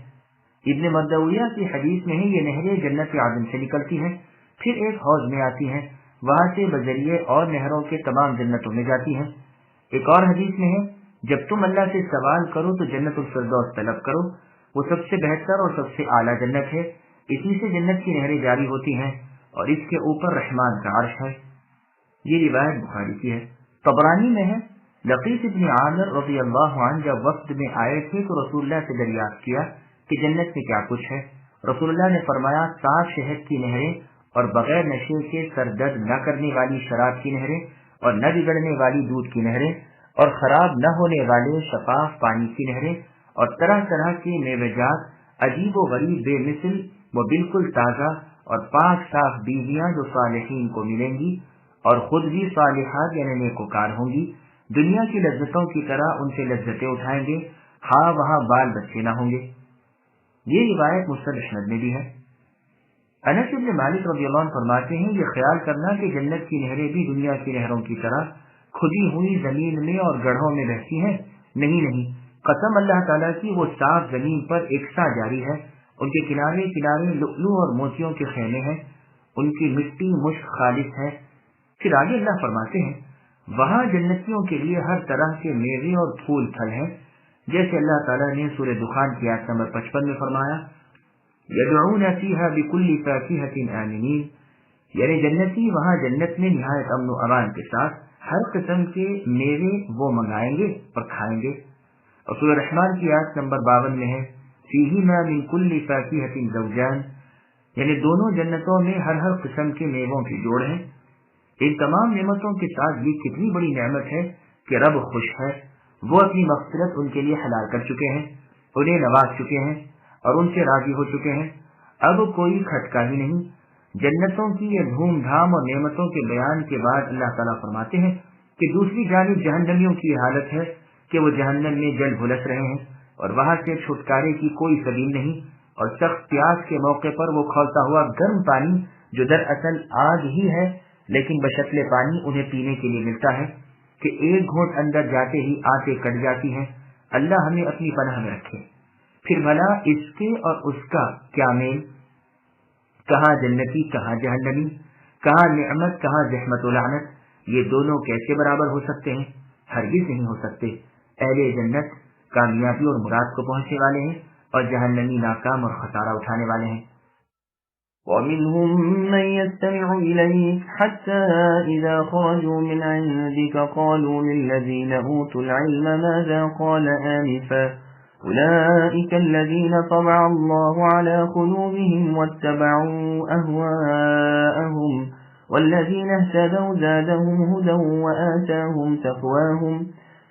ابن مردویہ کی حدیث میں ہے یہ نہریں جنت عدن سے نکلتی ہیں، پھر ایک حوض میں آتی ہیں، وہاں سے بذریعے اور نہروں کے تمام جنتوں میں جاتی ہیں۔ ایک اور حدیث میں ہے جب تم اللہ سے سوال کرو تو جنت الفردوس طلب کرو، وہ سب سے بہتر اور سب سے اعلیٰ جنت ہے، اسی سے جنت کی نہریں جاری ہوتی ہیں اور اس کے اوپر رحمان کا عرش ہے۔ یہ روایت بخاری کی ہے۔ طبرانی میں ہے لقیط ابن عامر رضی اللہ عنہ جب وفد میں آئے تھے تو رسول اللہ سے دریافت کیا کہ جنت میں کیا کچھ ہے۔ رسول اللہ نے فرمایا صاف شہد کی نہریں اور بغیر نشے کے سر درد نہ کرنے والی شراب کی نہریں اور نہ بگڑنے والی دودھ کی نہریں اور خراب نہ ہونے والے شفاف پانی کی نہریں اور طرح طرح کے میوہ جات عجیب و غریب بے مثل و بالکل تازہ اور پاک صاف بیویاں جو صالحین کو ملیں گی اور خود بھی صالحات یعنی نیکوکار ہوں گی، دنیا کی لذتوں کی طرح ان سے لذتیں اٹھائیں گے، ہاں وہاں بال بچے نہ ہوں گے۔ یہ روایت مسند احمد میں بھی ہے۔ انس بن مالک رضی اللہ عنہ فرماتے ہیں یہ خیال کرنا کہ جنت کی نہریں بھی دنیا کی نہروں کی طرح کھدی ہوئی زمین میں اور گڑھوں میں بہتی ہیں، نہیں، قسم اللہ تعالیٰ کی وہ صاف زمین پر یکساں جاری ہے، ان کے کنارے کنارے لؤلؤ اور موتیوں کے خیمے ہیں، ان کی مٹی مشک خالص ہے۔ پھر آگے اللہ فرماتے ہیں وہاں جنتیوں کے لیے ہر طرح کے میوے اور پھول پھل ہیں، جیسے اللہ تعالیٰ نے سورہ دخان کی آیت نمبر 55 میں فرمایا یدعون فیہا بکل فاکہۃ آمنین، یعنی جنتی وہاں جنت میں نہایت امن و امان کے ساتھ ہر قسم کے میوے وہ منگائیں گے اور کھائیں گے۔ اور سورہ رحمان کی آیت نمبر 52 میں ہے فیہما من کل فاکہۃ زوجان، یعنی دونوں جنتوں میں ہر قسم کے میووں کے جوڑ ہیں۔ ان تمام نعمتوں کے ساتھ یہ کتنی بڑی نعمت ہے کہ رب خوش ہے، وہ اپنی مغفرت ان کے لیے حلال کر چکے ہیں، انہیں نواز چکے ہیں اور ان سے راضی ہو چکے ہیں، اب کوئی کھٹکا ہی نہیں۔ جنتوں کی یہ دھوم دھام اور نعمتوں کے بیان کے بعد اللہ تعالیٰ فرماتے ہیں کہ دوسری جانب جہنمیوں کی حالت ہے کہ وہ جہنم میں جل بھلس رہے ہیں اور وہاں سے چھٹکارے کی کوئی سبیل نہیں، اور سخت پیاس کے موقع پر وہ کھولتا ہوا گرم پانی جو دراصل آگ ہی ہے لیکن بشکل پانی انہیں پینے کے لیے ملتا ہے کہ ایک گھونٹ اندر جاتے ہی آنتیں کٹ جاتی ہیں۔ اللہ ہمیں اپنی پناہ میں رکھے۔ پھر بھلا اس کے اور اس کا کیا میل؟ کہاں جنتی کہاں جہنمی، کہاں نعمت کہاں زحمت و لعنت، یہ دونوں کیسے برابر ہو سکتے ہیں؟ ہرگز نہیں ہو سکتے۔ اہل جنت کامیابی اور مراد کو پہنچنے والے ہیں اور جہنمی ناکام اور خسارہ اٹھانے والے ہیں۔ وَمِنْهُمْ مَنْ يَسْتَمِعُ إِلَيْكَ حَتَّى إِذَا خَرَجُوا مِنْ عِنْدِكَ قَالُوا لِلَّذِينَ أُوتُوا الْعِلْمَ مَاذَا قَالَ آنِفًا أُولَئِكَ الَّذِينَ طَبَعَ اللَّهُ عَلَى قُلُوبِهِمْ وَاتَّبَعُوا أَهْوَاءَهُمْ وَالَّذِينَ اهْتَدَوْا زَادَهُمْ هُدًى وَآتَاهُمْ تَقْوَاهُمْ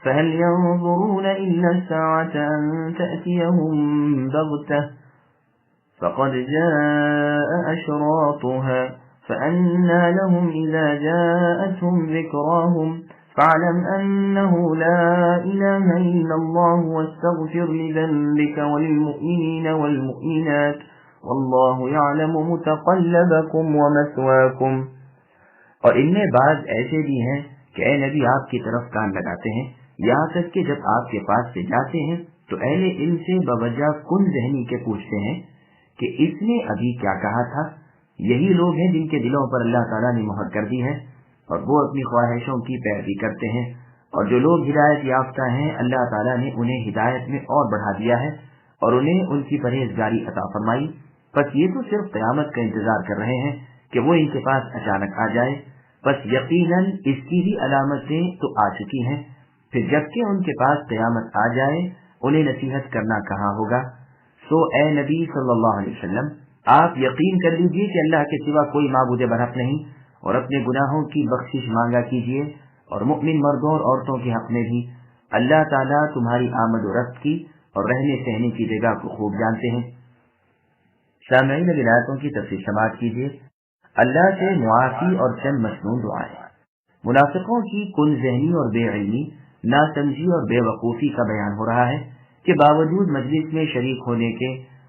فَهَلْ يَنظُرُونَ إِلَّا السَّاعَةَ أَن تَأْتِيَهُم بَغْتَةً فقد جاء أشراطها فأنى لهم إذا جاءتهم ذكراهم فاعلم أنه لا إله إلا الله واستغفر لذنبك وللمؤمنين والمؤمنات والله يعلم متقلبكم ومثواكم۔ اور ان میں بعض ایسے بھی ہیں کہ اے نبی آپ کی طرف کان لگاتے ہیں، یہاں تک کہ جب آپ کے پاس سے جاتے ہیں تو اہل علم سے بوجہ کن ذہنی کے پوچھتے ہیں کہ اس نے ابھی کیا کہا تھا۔ یہی لوگ ہیں جن کے دلوں پر اللہ تعالیٰ نے مہر کر دی ہے اور وہ اپنی خواہشوں کی پیروی کرتے ہیں، اور جو لوگ ہدایت یافتہ ہیں اللہ تعالیٰ نے انہیں ہدایت میں اور بڑھا دیا ہے اور انہیں ان کی پرہیزگاری عطا فرمائی۔ بس یہ تو صرف قیامت کا انتظار کر رہے ہیں کہ وہ ان کے پاس اچانک آ جائے، بس یقیناً اس کی بھی علامتیں تو آ چکی ہیں، پھر جب کہ ان کے پاس قیامت آ جائے انہیں نصیحت کرنا کہاں ہوگا۔ سو اے نبی صلی اللہ علیہ وسلم آپ یقین کر لیجئے کہ اللہ کے سوا کوئی معبود برحق نہیں، اور اپنے گناہوں کی بخشش مانگا کیجئے، اور مؤمن مردوں اور عورتوں کے حق میں بھی اللہ تعالیٰ تمہاری آمد و رفت کی اور رہنے سہنے کی جگہ کو خوب جانتے ہیں۔ سامعین ولایتوں کی تفصیل سماعت کیجئے۔ اللہ سے معافی اور چند مصنون دعائیں۔ منافقوں کی کن ذہنی اور بے علمی، ناسمجھی اور بے وقوفی کا بیان ہو رہا ہے کہ باوجود مجلس میں شریک ہونے کے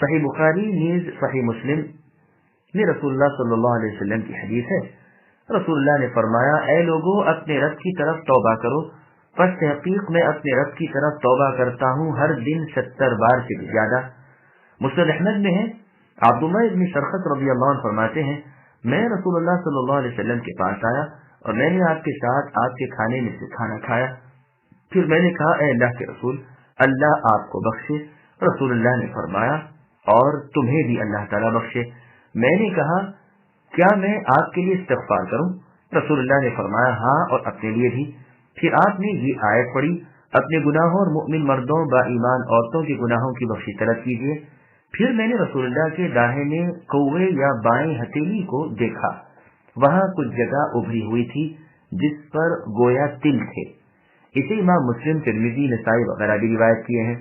صحیح بخاری نیز صحیح مسلم میں رسول اللہ صلی اللہ علیہ وسلم کی حدیث ہے، رسول اللہ نے فرمایا، اے لوگو اپنے رب کی طرف توبہ کرو، پس تحقیق میں اپنے رب کی طرف توبہ کرتا ہوں ہر دن 70 بار سے بھی زیادہ۔ مسند احمد میں ہے، عبداللہ ابن شرخت رضی اللہ عنہ فرماتے ہیں، میں رسول اللہ صلی اللہ علیہ وسلم کے پاس آیا اور میں نے آپ کے ساتھ آپ کے کھانے میں سے کھانا کھایا، پھر میں نے کہا، اے اللہ کے رسول، اللہ آپ کو بخشے۔ رسول اللہ نے فرمایا، اور تمہیں بھی اللہ تعالیٰ بخشے۔ میں نے کہا، کیا میں آپ کے لیے استغفار کروں؟ رسول اللہ نے فرمایا، ہاں، اور اپنے لیے بھی۔ پھر آپ نے یہ آیت پڑھی، اپنے گناہوں اور مؤمن مردوں با ایمان عورتوں کے گناہوں کی بخشی طلب کیجیے۔ پھر میں نے رسول اللہ کے داہنے کوے یا بائیں ہتھیلی کو دیکھا، وہاں کچھ جگہ ابھری ہوئی تھی جس پر گویا تل تھے۔ اسے امام مسلم، ترمذی، نسائی وغیرہ بھی روایت کیے ہیں۔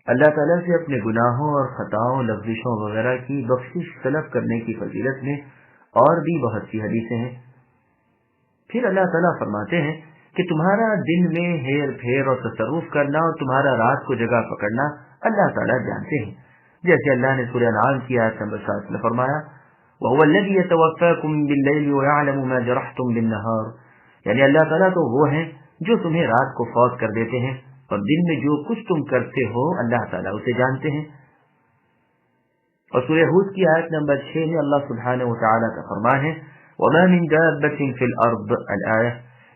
اللہ تعالیٰ سے اپنے گناہوں اور خطاؤں، لغزشوں وغیرہ کی بخشش طلب کرنے کی فضیلت میں اور بھی بہت سی حدیثیں ہیں۔ پھر اللہ تعالیٰ فرماتے ہیں کہ تمہارا دن میں ہیر پھیر اور تصرف کرنا اور تمہارا رات کو جگہ پکڑنا اللہ تعالیٰ جانتے ہیں، جیسے اللہ نے سورہ انعام کی آیت نمبر 7 میں فرمایا، وَهُوَ الَّذِي يَتَوَفَّاكُمْ بِاللَّيْلِ وَيَعْلَمُ مَا جَرَحْتُمْ بِالنَّهَارِ، یعنی اللہ تعالیٰ تو وہ ہیں جو تمہیں رات کو فوت کر دیتے ہیں اور دن میں جو کچھ تم کرتے ہو اللہ تعالیٰ اسے جانتے ہیں۔ اور سورہ ہود کی آیت نمبر 6 میں اللہ سبحانہ وتعالیٰ کا فرمان ہے، وَمَا مِن دَابَّةٍ فِي الْأَرْضِ الْآيَةِ،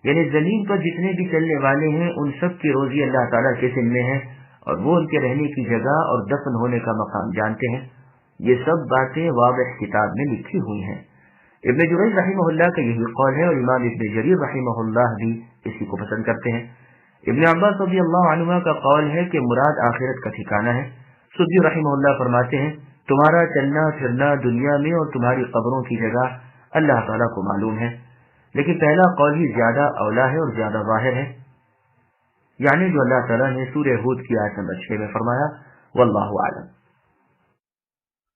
یعنی زمین پر جتنے بھی چلنے والے ہیں ان سب کی روزی اللہ تعالیٰ کے ذمہ میں ہے، اور وہ ان کے رہنے کی جگہ اور دفن ہونے کا مقام جانتے ہیں۔ یہ سب باتیں واضح کتاب میں لکھی ہوئی ہیں۔ ابن جریج رحمہ اللہ کا یہی قول ہے، اور امام ابن جریر رحمہ اللہ بھی اسی کو پسند کرتے ہیں۔ ابن عباس رضی اللہ عنہ کا قول ہے کہ مراد آخرت کا ٹھکانہ ہے۔ سدی رحمہ اللہ فرماتے ہیں، تمہارا چلنا پھرنا دنیا میں اور تمہاری قبروں کی جگہ اللہ تعالیٰ کو معلوم ہے، لیکن پہلا قول ہی زیادہ اولا ہے اور زیادہ ظاہر ہے، یعنی جو اللہ تعالیٰ نے سورہ ہود کی آیت نمبر 6 میں فرمایا، واللہ اعلم۔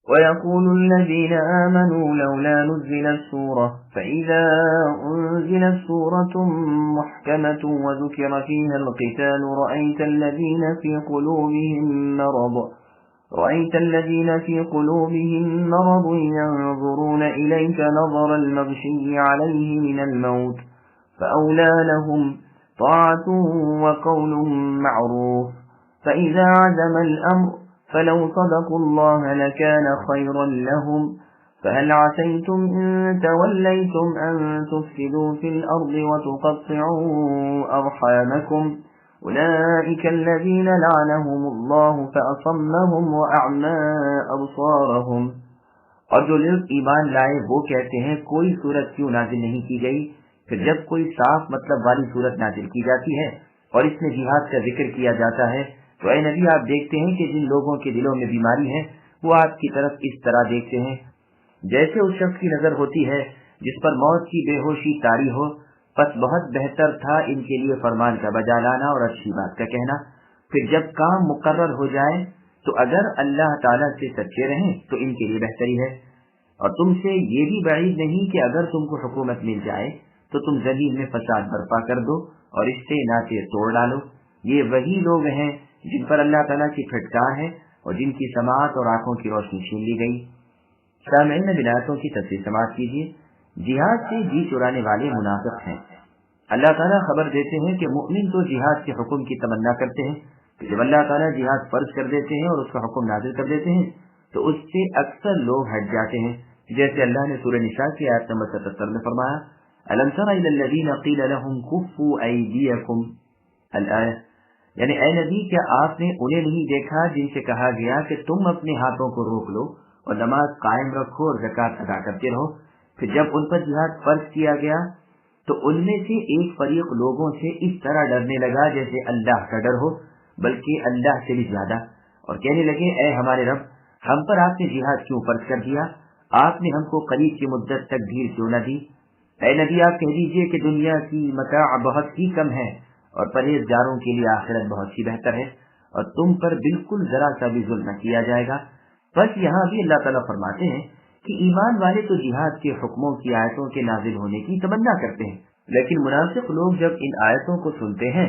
وَيَقُولُ الَّذِينَ آمَنُوا لَوْلَا نُزِّلَتْ سُورَةٌ فَإِذَا أُنزِلَتْ سُورَةٌ مُحْكَمَةٌ وَذُكِرَ فِيهَا الْقِتَالُ رَأَيْتَ الَّذِينَ فِي قُلُوبِهِم مَّرَضٌ يَنظُرُونَ إِلَيْكَ نَظَرَ الْمَغْشِيِّ عَلَيْهِ مِنَ الْمَوْتِ فَأَوْلَى لَهُمْ طَاعَةٌ وَقَوْلٌ مَّعْرُوفٌ فَإِذَا عَزَمَ الْأَمْرُ فَلَوْ صَدَقُوا اللَّهَ لَكَانَ خَيْرًا لَّهُمْ فَهَلْ عَسَيْتُمْ إِن تَوَلَّيْتُمْ أَن تُفْسِدُوا فِي الْأَرْضِ وَتُقَطِّعُوا أَرْحَامَكُمْ أُولَئِكَ الَّذِينَ لَعَنَهُمُ اللَّهُ فَأَصَمَّهُمْ وَأَعْمَىٰ أَبْصَارَهُمْ۔ اور جو لوگ ایمان لائے وہ کہتے ہیں کوئی سورت کیوں نازل نہیں کی گئی؟ پھر جب کوئی صاف مطلب والی سورت نازل کی جاتی ہے اور اس میں جہاد کا ذکر کیا جاتا ہے تو اے نبی آپ دیکھتے ہیں کہ جن لوگوں کے دلوں میں بیماری ہے وہ آپ کی طرف اس طرح دیکھتے ہیں جیسے اس شخص کی نظر ہوتی ہے جس پر موت کی بے ہوشی طاری ہو۔ پس بہت بہتر تھا ان کے لیے فرمان کا بجا لانا اور اچھی بات کا کہنا، پھر جب کام مقرر ہو جائے تو اگر اللہ تعالیٰ سے سچے رہیں تو ان کے لیے بہتری ہے۔ اور تم سے یہ بھی بعید نہیں کہ اگر تم کو حکومت مل جائے تو تم زمین میں فساد برپا کر دو اور اس سے ناطے توڑ ڈالو۔ یہ وہی لوگ ہیں جن پر اللہ تعالیٰ کی پھٹکار ہے اور جن کی سماعت اور آنکھوں کی روشنی چھین لی گئی۔ سامعین بنایتوں کی تفسیر سماعت کیجیے۔ جہاد سے جی چرانے والے منافق ہیں۔ اللہ تعالیٰ خبر دیتے ہیں کہ مؤمن تو جہاد کے حکم کی تمنا کرتے ہیں، کہ جب اللہ تعالیٰ جہاد فرض کر دیتے ہیں اور اس کا حکم نازل کر دیتے ہیں تو اس سے اکثر لوگ ہٹ جاتے ہیں، جیسے اللہ نے سورہ نساء کی آیت نمبر 77 میں فرمایا، أَلَمْ تَرَ إِلَى الَّذِينَ قِيلَ لَهُمْ كُفُّوا أَيْدِيَكُمْ الْآيَةِ، یعنی اے نبی کیا آپ نے انہیں نہیں دیکھا جن سے کہا گیا کہ تم اپنے ہاتھوں کو روک لو اور نماز قائم رکھو اور زکوٰۃ ادا کرتے رہو۔ پھر جب ان پر جہاد فرض کیا گیا تو ان میں سے ایک فریق لوگوں سے اس طرح ڈرنے لگا جیسے اللہ کا ڈر ہو، بلکہ اللہ سے بھی زیادہ، اور کہنے لگے اے ہمارے رب، ہم پر آپ نے جہاد کیوں فرض کر دیا؟ آپ نے ہم کو قریب کی مدت تک ڈھیل کیوں نہ دی؟ اے نبی آپ کہہ دیجیے کہ دنیا کی متاع بہت ہی کم ہے اور پرہیزگاروں کے لیے آخرت بہت ہی بہتر ہے، اور تم پر بالکل ذرا سا بھی ظلم نہ کیا جائے گا۔ بس یہاں بھی اللہ تعالیٰ فرماتے ہیں کہ ایمان والے تو جہاد کے حکموں کی آیتوں کے نازل ہونے کی تمنا کرتے ہیں، لیکن منافق لوگ جب ان آیتوں کو سنتے ہیں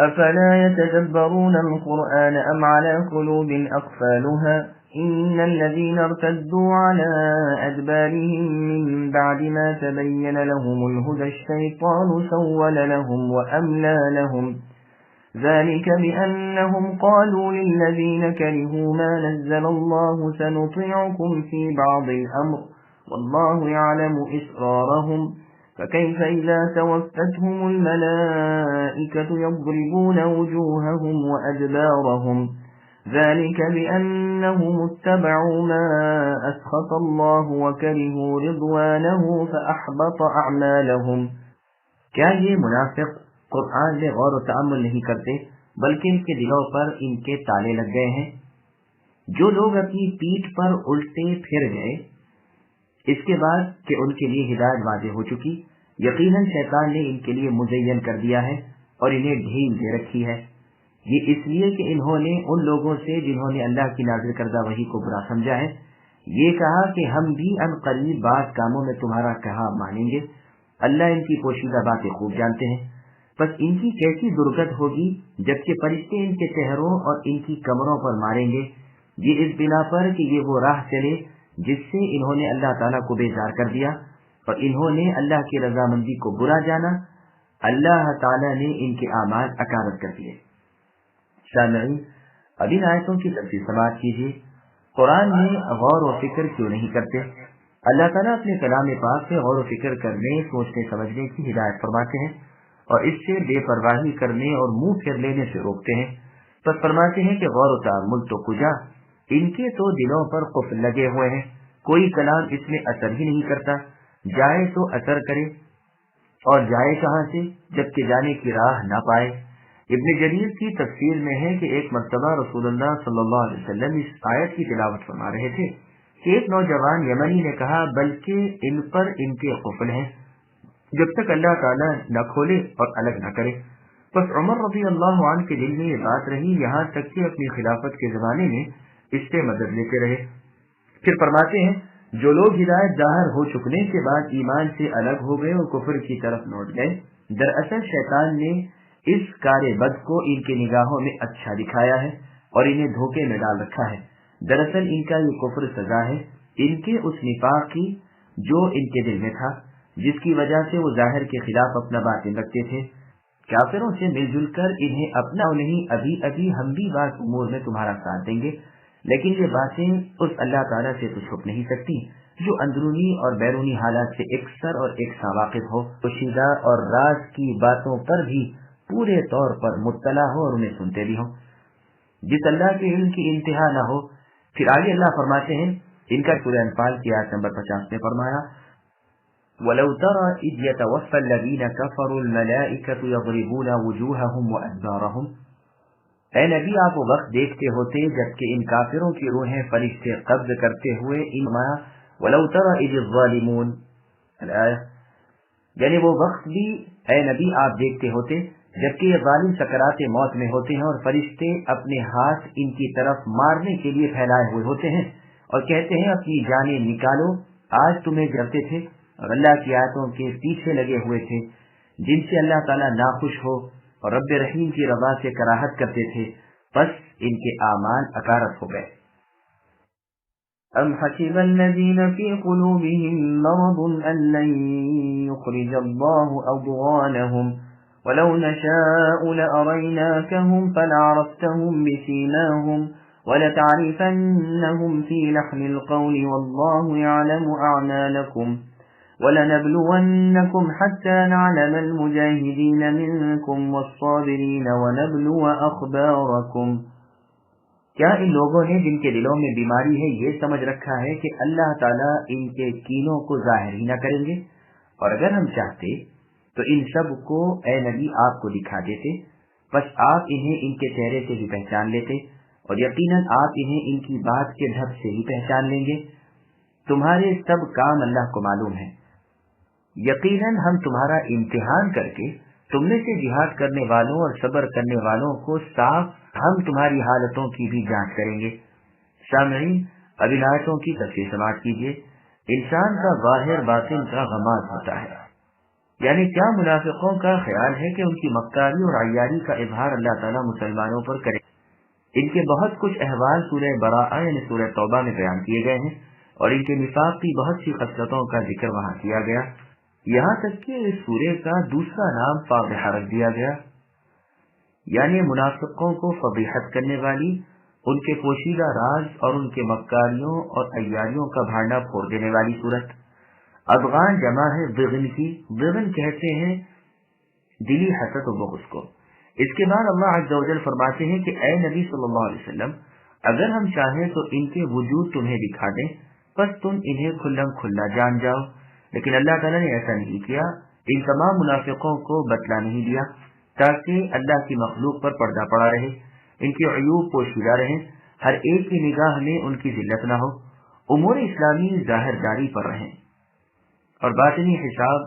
أفلا يتدبرون القرآن أم على قلوب أقفالها إن الذين ارتدوا على أدبارهم من بعد ما تبين لهم الهدى الشيطان سول لهم وأملى لهم ذلك بأنهم قالوا للذين كرهوا ما نزل الله سنطيعكم في بعض الأمر والله يعلم إسرارهم فكيف إذا توفتهم الملائكة يضربون وجوههم وأدبارهم ذلك بأنهم اتبعوا ما أسخط الله وكرهوا رضوانه فأحبط أعمالهم. کیا یہ منافق قرآن میں غور و تأمل نہیں کرتے بلکہ ان کے دلوں پر ان کے تالے لگ گئے ہیں؟ جو لوگ اپنی پیٹھ پر الٹے پھر گئے اس کے بعد کہ ان کے لیے ہدایت واضح ہو چکی، یقیناً شیطان نے ان کے لیے مزین کر دیا ہے اور انہیں ڈھیل دے رکھی ہے. یہ اس لیے کہ انہوں نے ان لوگوں سے جنہوں نے اللہ کی نازل کردہ وحی کو برا سمجھا ہے یہ کہا کہ ہم بھی ان قریب بعض کاموں میں تمہارا کہا مانیں گے. اللہ ان کی پوشیدہ باتیں خوب جانتے ہیں. بس ان کی کیسی درگت ہوگی جبکہ فرشتے ان کے چہروں اور ان کی کمروں پر ماریں گے، یہ اس بنا پر کہ یہ وہ راہ چلے جس سے انہوں نے اللہ تعالیٰ کو بیزار کر دیا اور انہوں نے اللہ کی رضامندی کو برا جانا. اللہ تعالیٰ نے ان کے اعمال اکارت کر دیے. سامعین، اب ان آیتوں کی تفصیل سماعت کیجیے. قرآن میں غور و فکر کیوں نہیں کرتے؟ اللہ تعالیٰ اپنے کلام پاک سے غور و فکر کرنے، سوچنے سمجھنے کی ہدایت فرماتے ہیں اور اس سے بے پرواہی کرنے اور منہ پھیر لینے سے روکتے ہیں. بس فرماتے ہیں کہ غور و تأمل تو کجا، ان کے تو دلوں پر قفل لگے ہوئے ہیں، کوئی کلام اس میں اثر ہی نہیں کرتا. جائے تو اثر کرے اور جائے کہاں سے جبکہ جانے کی راہ نہ پائے. ابن جریر کی تفسیر میں ہے کہ ایک مرتبہ رسول اللہ صلی اللہ علیہ وسلم اس آیت کی تلاوت فرما رہے تھے کہ ایک نوجوان یمنی نے کہا بلکہ ان پر ان کے قفل ہیں جب تک اللہ تعالیٰ نہ کھولے اور الگ نہ کرے. بس عمر رضی اللہ عنہ کے دل میں یہ بات رہی یہاں تک کہ اپنی خلافت کے زمانے میں اس سے مدد لیتے رہے. پھر فرماتے ہیں جو لوگ ہدایت ظاہر ہو چکنے کے بعد ایمان سے الگ ہو گئے اور کفر کی طرف لوٹ گئے، دراصل شیطان نے اس کار بد کو ان کی نگاہوں میں اچھا دکھایا ہے اور انہیں دھوکے میں ڈال رکھا ہے. دراصل ان کا یہ کفر سزا ہے ان کے اس نفاق کی جو ان کے دل میں تھا، جس کی وجہ سے وہ ظاہر کے خلاف اپنا باطن رکھتے تھے. کافروں سے مل جل کر انہیں اپنا نہیں، ابھی ابھی ہم بھی بعض امور میں تمہارا ساتھ دیں گے، لیکن یہ باتیں اس اللہ تعالیٰ سے تو چھپ نہیں سکتی جو اندرونی اور بیرونی حالات سے اکثر اور یکساں واقف ہو، پوشیدہ اور راز کی باتوں پر بھی پورے طور پر مطلع ہو اور انہیں سنتے بھی ہوں، جس اللہ کے علم کی انتہا نہ ہو. پھر آگے اللہ فرماتے ہیں ان کا سورہ انفال کی آیت نمبر 50 میں فرمایا وَلَوْ تَرَى إِذْ يَتَوَفَّى الَّذِينَ كَفَرُوا الْمَلَائِكَةُ يَضْرِبُونَ وُجُوهَهُمْ وَأَدْبَارَهُمْ. اے نبی آپ وہ وقت دیکھتے ہوتے جبکہ ان کافروں کی روحیں فرشتے قبض کرتے ہوئے انمایا وَلَوْ تَرَى إِذِ الظَّالِمُونَ، یعنی وہ وقت بھی اے نبی آپ دیکھتے ہوتے جبکہ یہ ظالم سکرات موت میں ہوتے ہیں اور فرشتے اپنے ہاتھ ان کی طرف مارنے کے لیے پھیلائے ہوئے ہوتے ہیں اور کہتے ہیں اپنی جانیں نکالو، آج تمہیں ڈرتے تھے اور اللہ کی آیتوں کے پیچھے لگے ہوئے تھے جن سے اللہ تعالیٰ ناخوش ہو اور رب رحیم کی رضا سے کراہت کرتے تھے، بس ان کے اعمال اکارت ہو گئے. ام حسب الذين في قلوبهم مرض ان لن يخرج الله اضغانهم ولو نشاء لأريناكهم فلعرفتهم بسيماهم ولتعرفنهم في لحن القول والله يعلم أعمالكم وَلَنَبْلُوَنَّكُمْ حَتَّى نَعْلَمَ الْمُجَاهِدِينَ مِنْكُمْ وَالصَّابِرِينَ وَنَبْلُوَ أَخْبَارَكُمْ. کیا ان لوگوں نے جن کے دلوں میں بیماری ہے یہ سمجھ رکھا ہے کہ اللہ تعالیٰ ان کے کینوں کو ظاہر ہی نہ کریں گے؟ اور اگر ہم چاہتے تو ان سب کو اے نبی آپ کو دکھا دیتے، بس آپ انہیں ان کے چہرے سے بھی پہچان لیتے اور یقیناً آپ انہیں ان کی بات کے ڈھب سے ہی پہچان لیں گے. تمہارے سب کام اللہ کو معلوم ہے. یقیناً ہم تمہارا امتحان کر کے تم میں سے جہاد کرنے والوں اور صبر کرنے والوں کو صاف ہم تمہاری حالتوں کی بھی جانچ کریں گے. سامعین، اب ان آیتوں کی تفصیل سماعت کیجیے. انسان کا ظاہر باطن کا غماز ہوتا ہے. یعنی کیا منافقوں کا خیال ہے کہ ان کی مکاری اور عیاری کا اظہار اللہ تعالیٰ مسلمانوں پر کرے؟ ان کے بہت کچھ احوال سورہ براءہ یعنی سورہ توبہ میں بیان کیے گئے ہیں، اور ان کے نفاق کی بہت سی خصلتوں کا ذکر وہاں کیا گیا، یہاں تک کہ اس سورہ کا دوسرا نام فاضحہ رکھ دیا گیا، یعنی منافقوں کو فضیحت کرنے والی، ان کے پوشیدہ راز اور ان کے مکاریوں اور عیاریوں کا بھانڈا پھوڑ دینے والی صورت۔ ادغان جمع ہے ضغن کی، ضغن کہتے ہیں دلی حسد و بغض کو۔ اس کے بعد اللہ عز و جل فرماتے ہیں کہ اے نبی صلی اللہ علیہ وسلم، اگر ہم چاہیں تو ان کے وجود تمہیں دکھا دیں، بس تم انہیں کھلم کھلا جان جاؤ، لیکن اللہ تعالیٰ نے ایسا نہیں کیا، ان تمام منافقوں کو بتلا نہیں دیا تاکہ اللہ کی مخلوق پر پردہ پڑا رہے، ان کے عیوب پوشیدہ رہیں، ہر ایک کی نگاہ میں ان کی ذلت نہ ہو، امور اسلامی ظاہر جاری پر رہیں اور باطنی حساب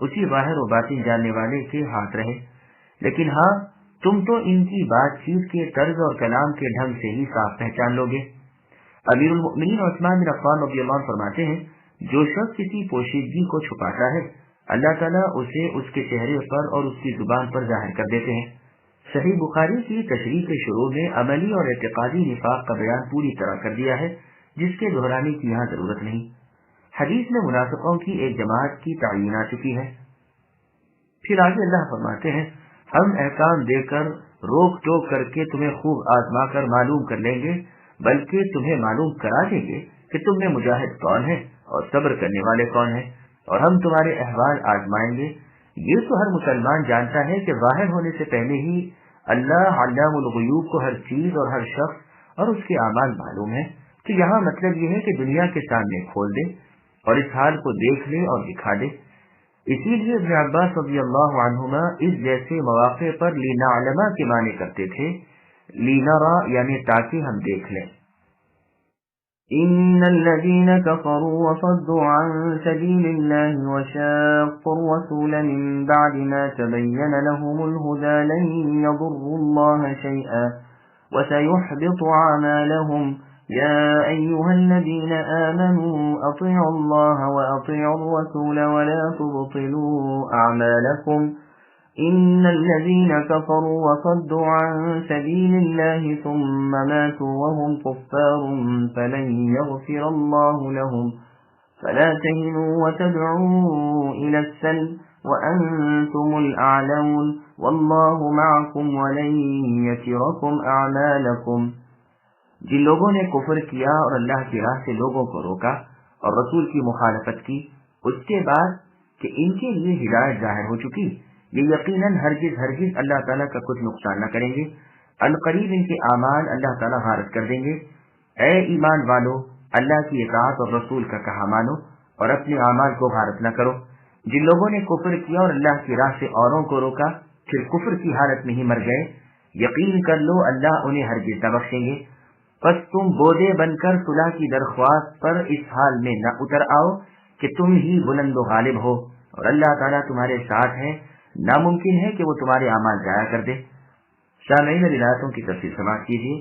اسی ظاہر و باطن جاننے والے کے ہاتھ رہے۔ لیکن ہاں، تم تو ان کی بات چیت کے طرز اور کلام کے ڈھنگ سے ہی صاف پہچان لوگے۔ امیر المؤمنین عثمان بن عفان رضی اللہ عنہ فرماتے ہیں، جو شخص کسی پوشیدگی کو چھپاتا ہے، اللہ تعالیٰ اسے اس کے چہرے پر اور اس کی زبان پر ظاہر کر دیتے ہیں۔ صحیح بخاری کی تشریح کے شروع میں عملی اور اعتقادی نفاق کا بیان پوری طرح کر دیا ہے، جس کے دہرانے کی یہاں ضرورت نہیں۔ حدیث میں منافقوں کی ایک جماعت کی تعین آ چکی ہے۔ پھر آگے اللہ فرماتے ہیں، ہم احکام دے کر روک ٹوک کر کے تمہیں خوب آزما کر معلوم کر لیں گے، بلکہ تمہیں معلوم کرا دیں گے کہ تم میں مجاہد کون ہے اور صبر کرنے والے کون ہیں، اور ہم تمہارے احوال آزمائیں گے۔ یہ تو ہر مسلمان جانتا ہے کہ ظاہر ہونے سے پہلے ہی اللہ علام الغیوب کو ہر چیز اور ہر شخص اور اس کے اعمال معلوم ہے، تو یہاں مطلب یہ ہے کہ دنیا کے سامنے کھول دے اور اس حال کو دیکھ لے اور دکھا دے۔ اسی لیے ابن عباس رضی اللہ عنہما اس جیسے مواقع پر لِنَعْلَمَ کے معنی کرتے تھے، لِنَرَى یعنی تاکہ ہم دیکھ لیں۔ إن الذين كفروا وصدوا عن سبيل الله وشاقوا الرسول من بعد ما تبين لهم الهدى لن يضروا الله شيئا وسيحبط أعمالهم يا أيها الذين آمنوا أطيعوا الله وأطيعوا الرسول ولا تبطلوا أعمالكم إن الذين كفروا وصدوا عن سبيل الله ثم ماتوا وهم كفار فلن يغفر الله لهم فلا تهنوا وتدعوا إلى السلم وأنتم الأعلون والله معكم ولن يتركم أعمالكم۔ جن لوگوں نے کفر کیا اور اللہ کی راہ سے لوگوں کو روکا اور رسول کی مخالفت کی، اس کے بعد کہ ان کے لیے ہدایت ظاہر ہو چکی، یہ یقیناً ہرگز ہرگز اللہ تعالیٰ کا کچھ نقصان نہ کریں گے، عنقریب ان کے اعمال اللہ تعالیٰ غارت کر دیں گے۔ اے ایمان والو، اللہ کی اطاعت اور رسول کا کہا مانو اور اپنے اعمال کو غارت نہ کرو۔ جن لوگوں نے کفر کیا اور اللہ کی راہ سے اوروں کو روکا، پھر کفر کی حالت میں ہی مر گئے، یقین کر لو اللہ انہیں ہرگز نہ بخشیں گے۔ پس تم بودے بن کر صلح کی درخواست پر اس حال میں نہ اتر آؤ کہ تم ہی بلند و غالب ہو اور اللہ تعالیٰ تمہارے ساتھ ہے، ناممکن ہے کہ وہ تمہارے اعمال ضائع کر دے۔ سامعین، روایتوں کی تفصیل سماعت کیجیے۔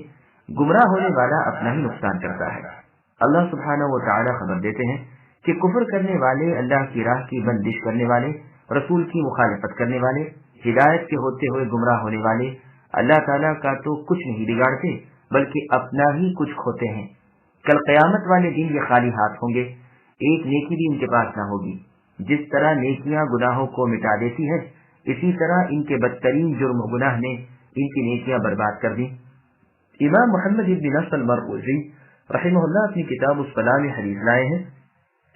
گمراہ ہونے والا اپنا ہی نقصان کرتا ہے۔ اللہ سبحانہ و تعالیٰ خبر دیتے ہیں کہ کفر کرنے والے، اللہ کی راہ کی بندش کرنے والے، رسول کی مخالفت کرنے والے، ہدایت کے ہوتے ہوئے گمراہ ہونے والے اللہ تعالیٰ کا تو کچھ نہیں بگاڑتے بلکہ اپنا ہی کچھ کھوتے ہیں۔ کل قیامت والے دن یہ خالی ہاتھ ہوں گے، ایک نیکی بھی ان کے پاس نہ ہوگی۔ جس طرح نیکیاں گناہوں کو مٹا دیتی ہے، اسی طرح ان کے بدترین جرم و گناہ نے ان کی نیکیاں برباد کر دی۔ امام محمد بن نصر المروزی رحمہ اللہ اپنی کتاب الصلاح میں حدیث لائے ہیں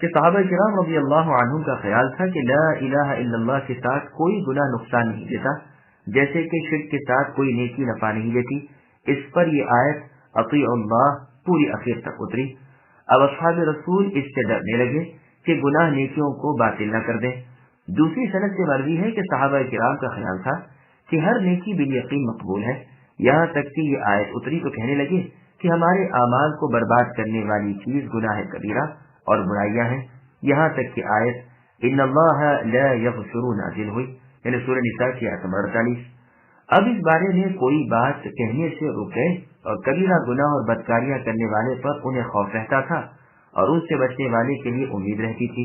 کہ صحابہ کرام رضی اللہ عنہم کا خیال تھا کہ لا الہ الا اللہ کے ساتھ کوئی گناہ نقصان نہیں دیتا، جیسے کہ شرک کے ساتھ کوئی نیکی نفع نہیں دیتی۔ اس پر یہ آیت اطیعوا اللہ پوری اخیر تک اتری۔ اب اصحاب رسول اس سے ڈرنے لگے کہ گناہ نیکیوں کو باطل نہ کر دیں۔ دوسری سند سے مروی ہے کہ صحابہ کرام کا خیال تھا کہ ہر نیکی بالیقین مقبول ہے، یہاں تک کہ یہ آیت اتری تو کہنے لگے کہ ہمارے اعمال کو برباد کرنے والی چیز گناہ کبیرہ اور برائیاں ہیں، یہاں تک کہ آیت ان اللہ لا یغفر نازل ہوئی، یعنی سورہ نساء کی آیت نمبر 48۔ اب اس بارے میں کوئی بات کہنے سے رک گئے اور کبیرہ گناہ اور بدکاریاں کرنے والے پر انہیں خوف رہتا تھا اور ان سے بچنے والے کے لیے امید رہتی تھی۔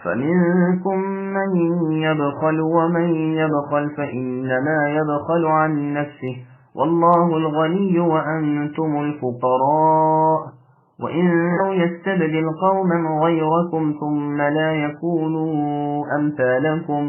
فمنكم من يبخل ومن يبخل فإنما يبخل عن نفسه والله الغني وأنتم الفقراء وإن يستبدل قوما غيركم ثم لا يكونوا أمثالكم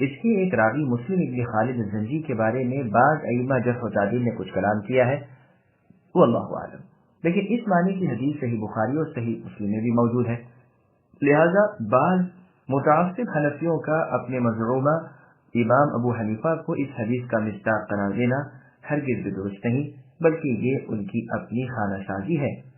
اس کے ایک راوی مسلم ابن خالد الزنجی کے بارے میں بعض ائمہ جرح و تعدیل نے کچھ کلام کیا ہے، واللہ اعلم، لیکن اس معنی کی حدیث صحیح بخاری اور صحیح مسلم میں بھی موجود ہے۔ لہذا بعض متعصب حنفیوں کا اپنے مزعومہ امام ابو حنیفہ کو اس حدیث کا مصداق قرار دینا ہرگز بھی درست نہیں، بلکہ یہ ان کی اپنی خانہ سازی ہے۔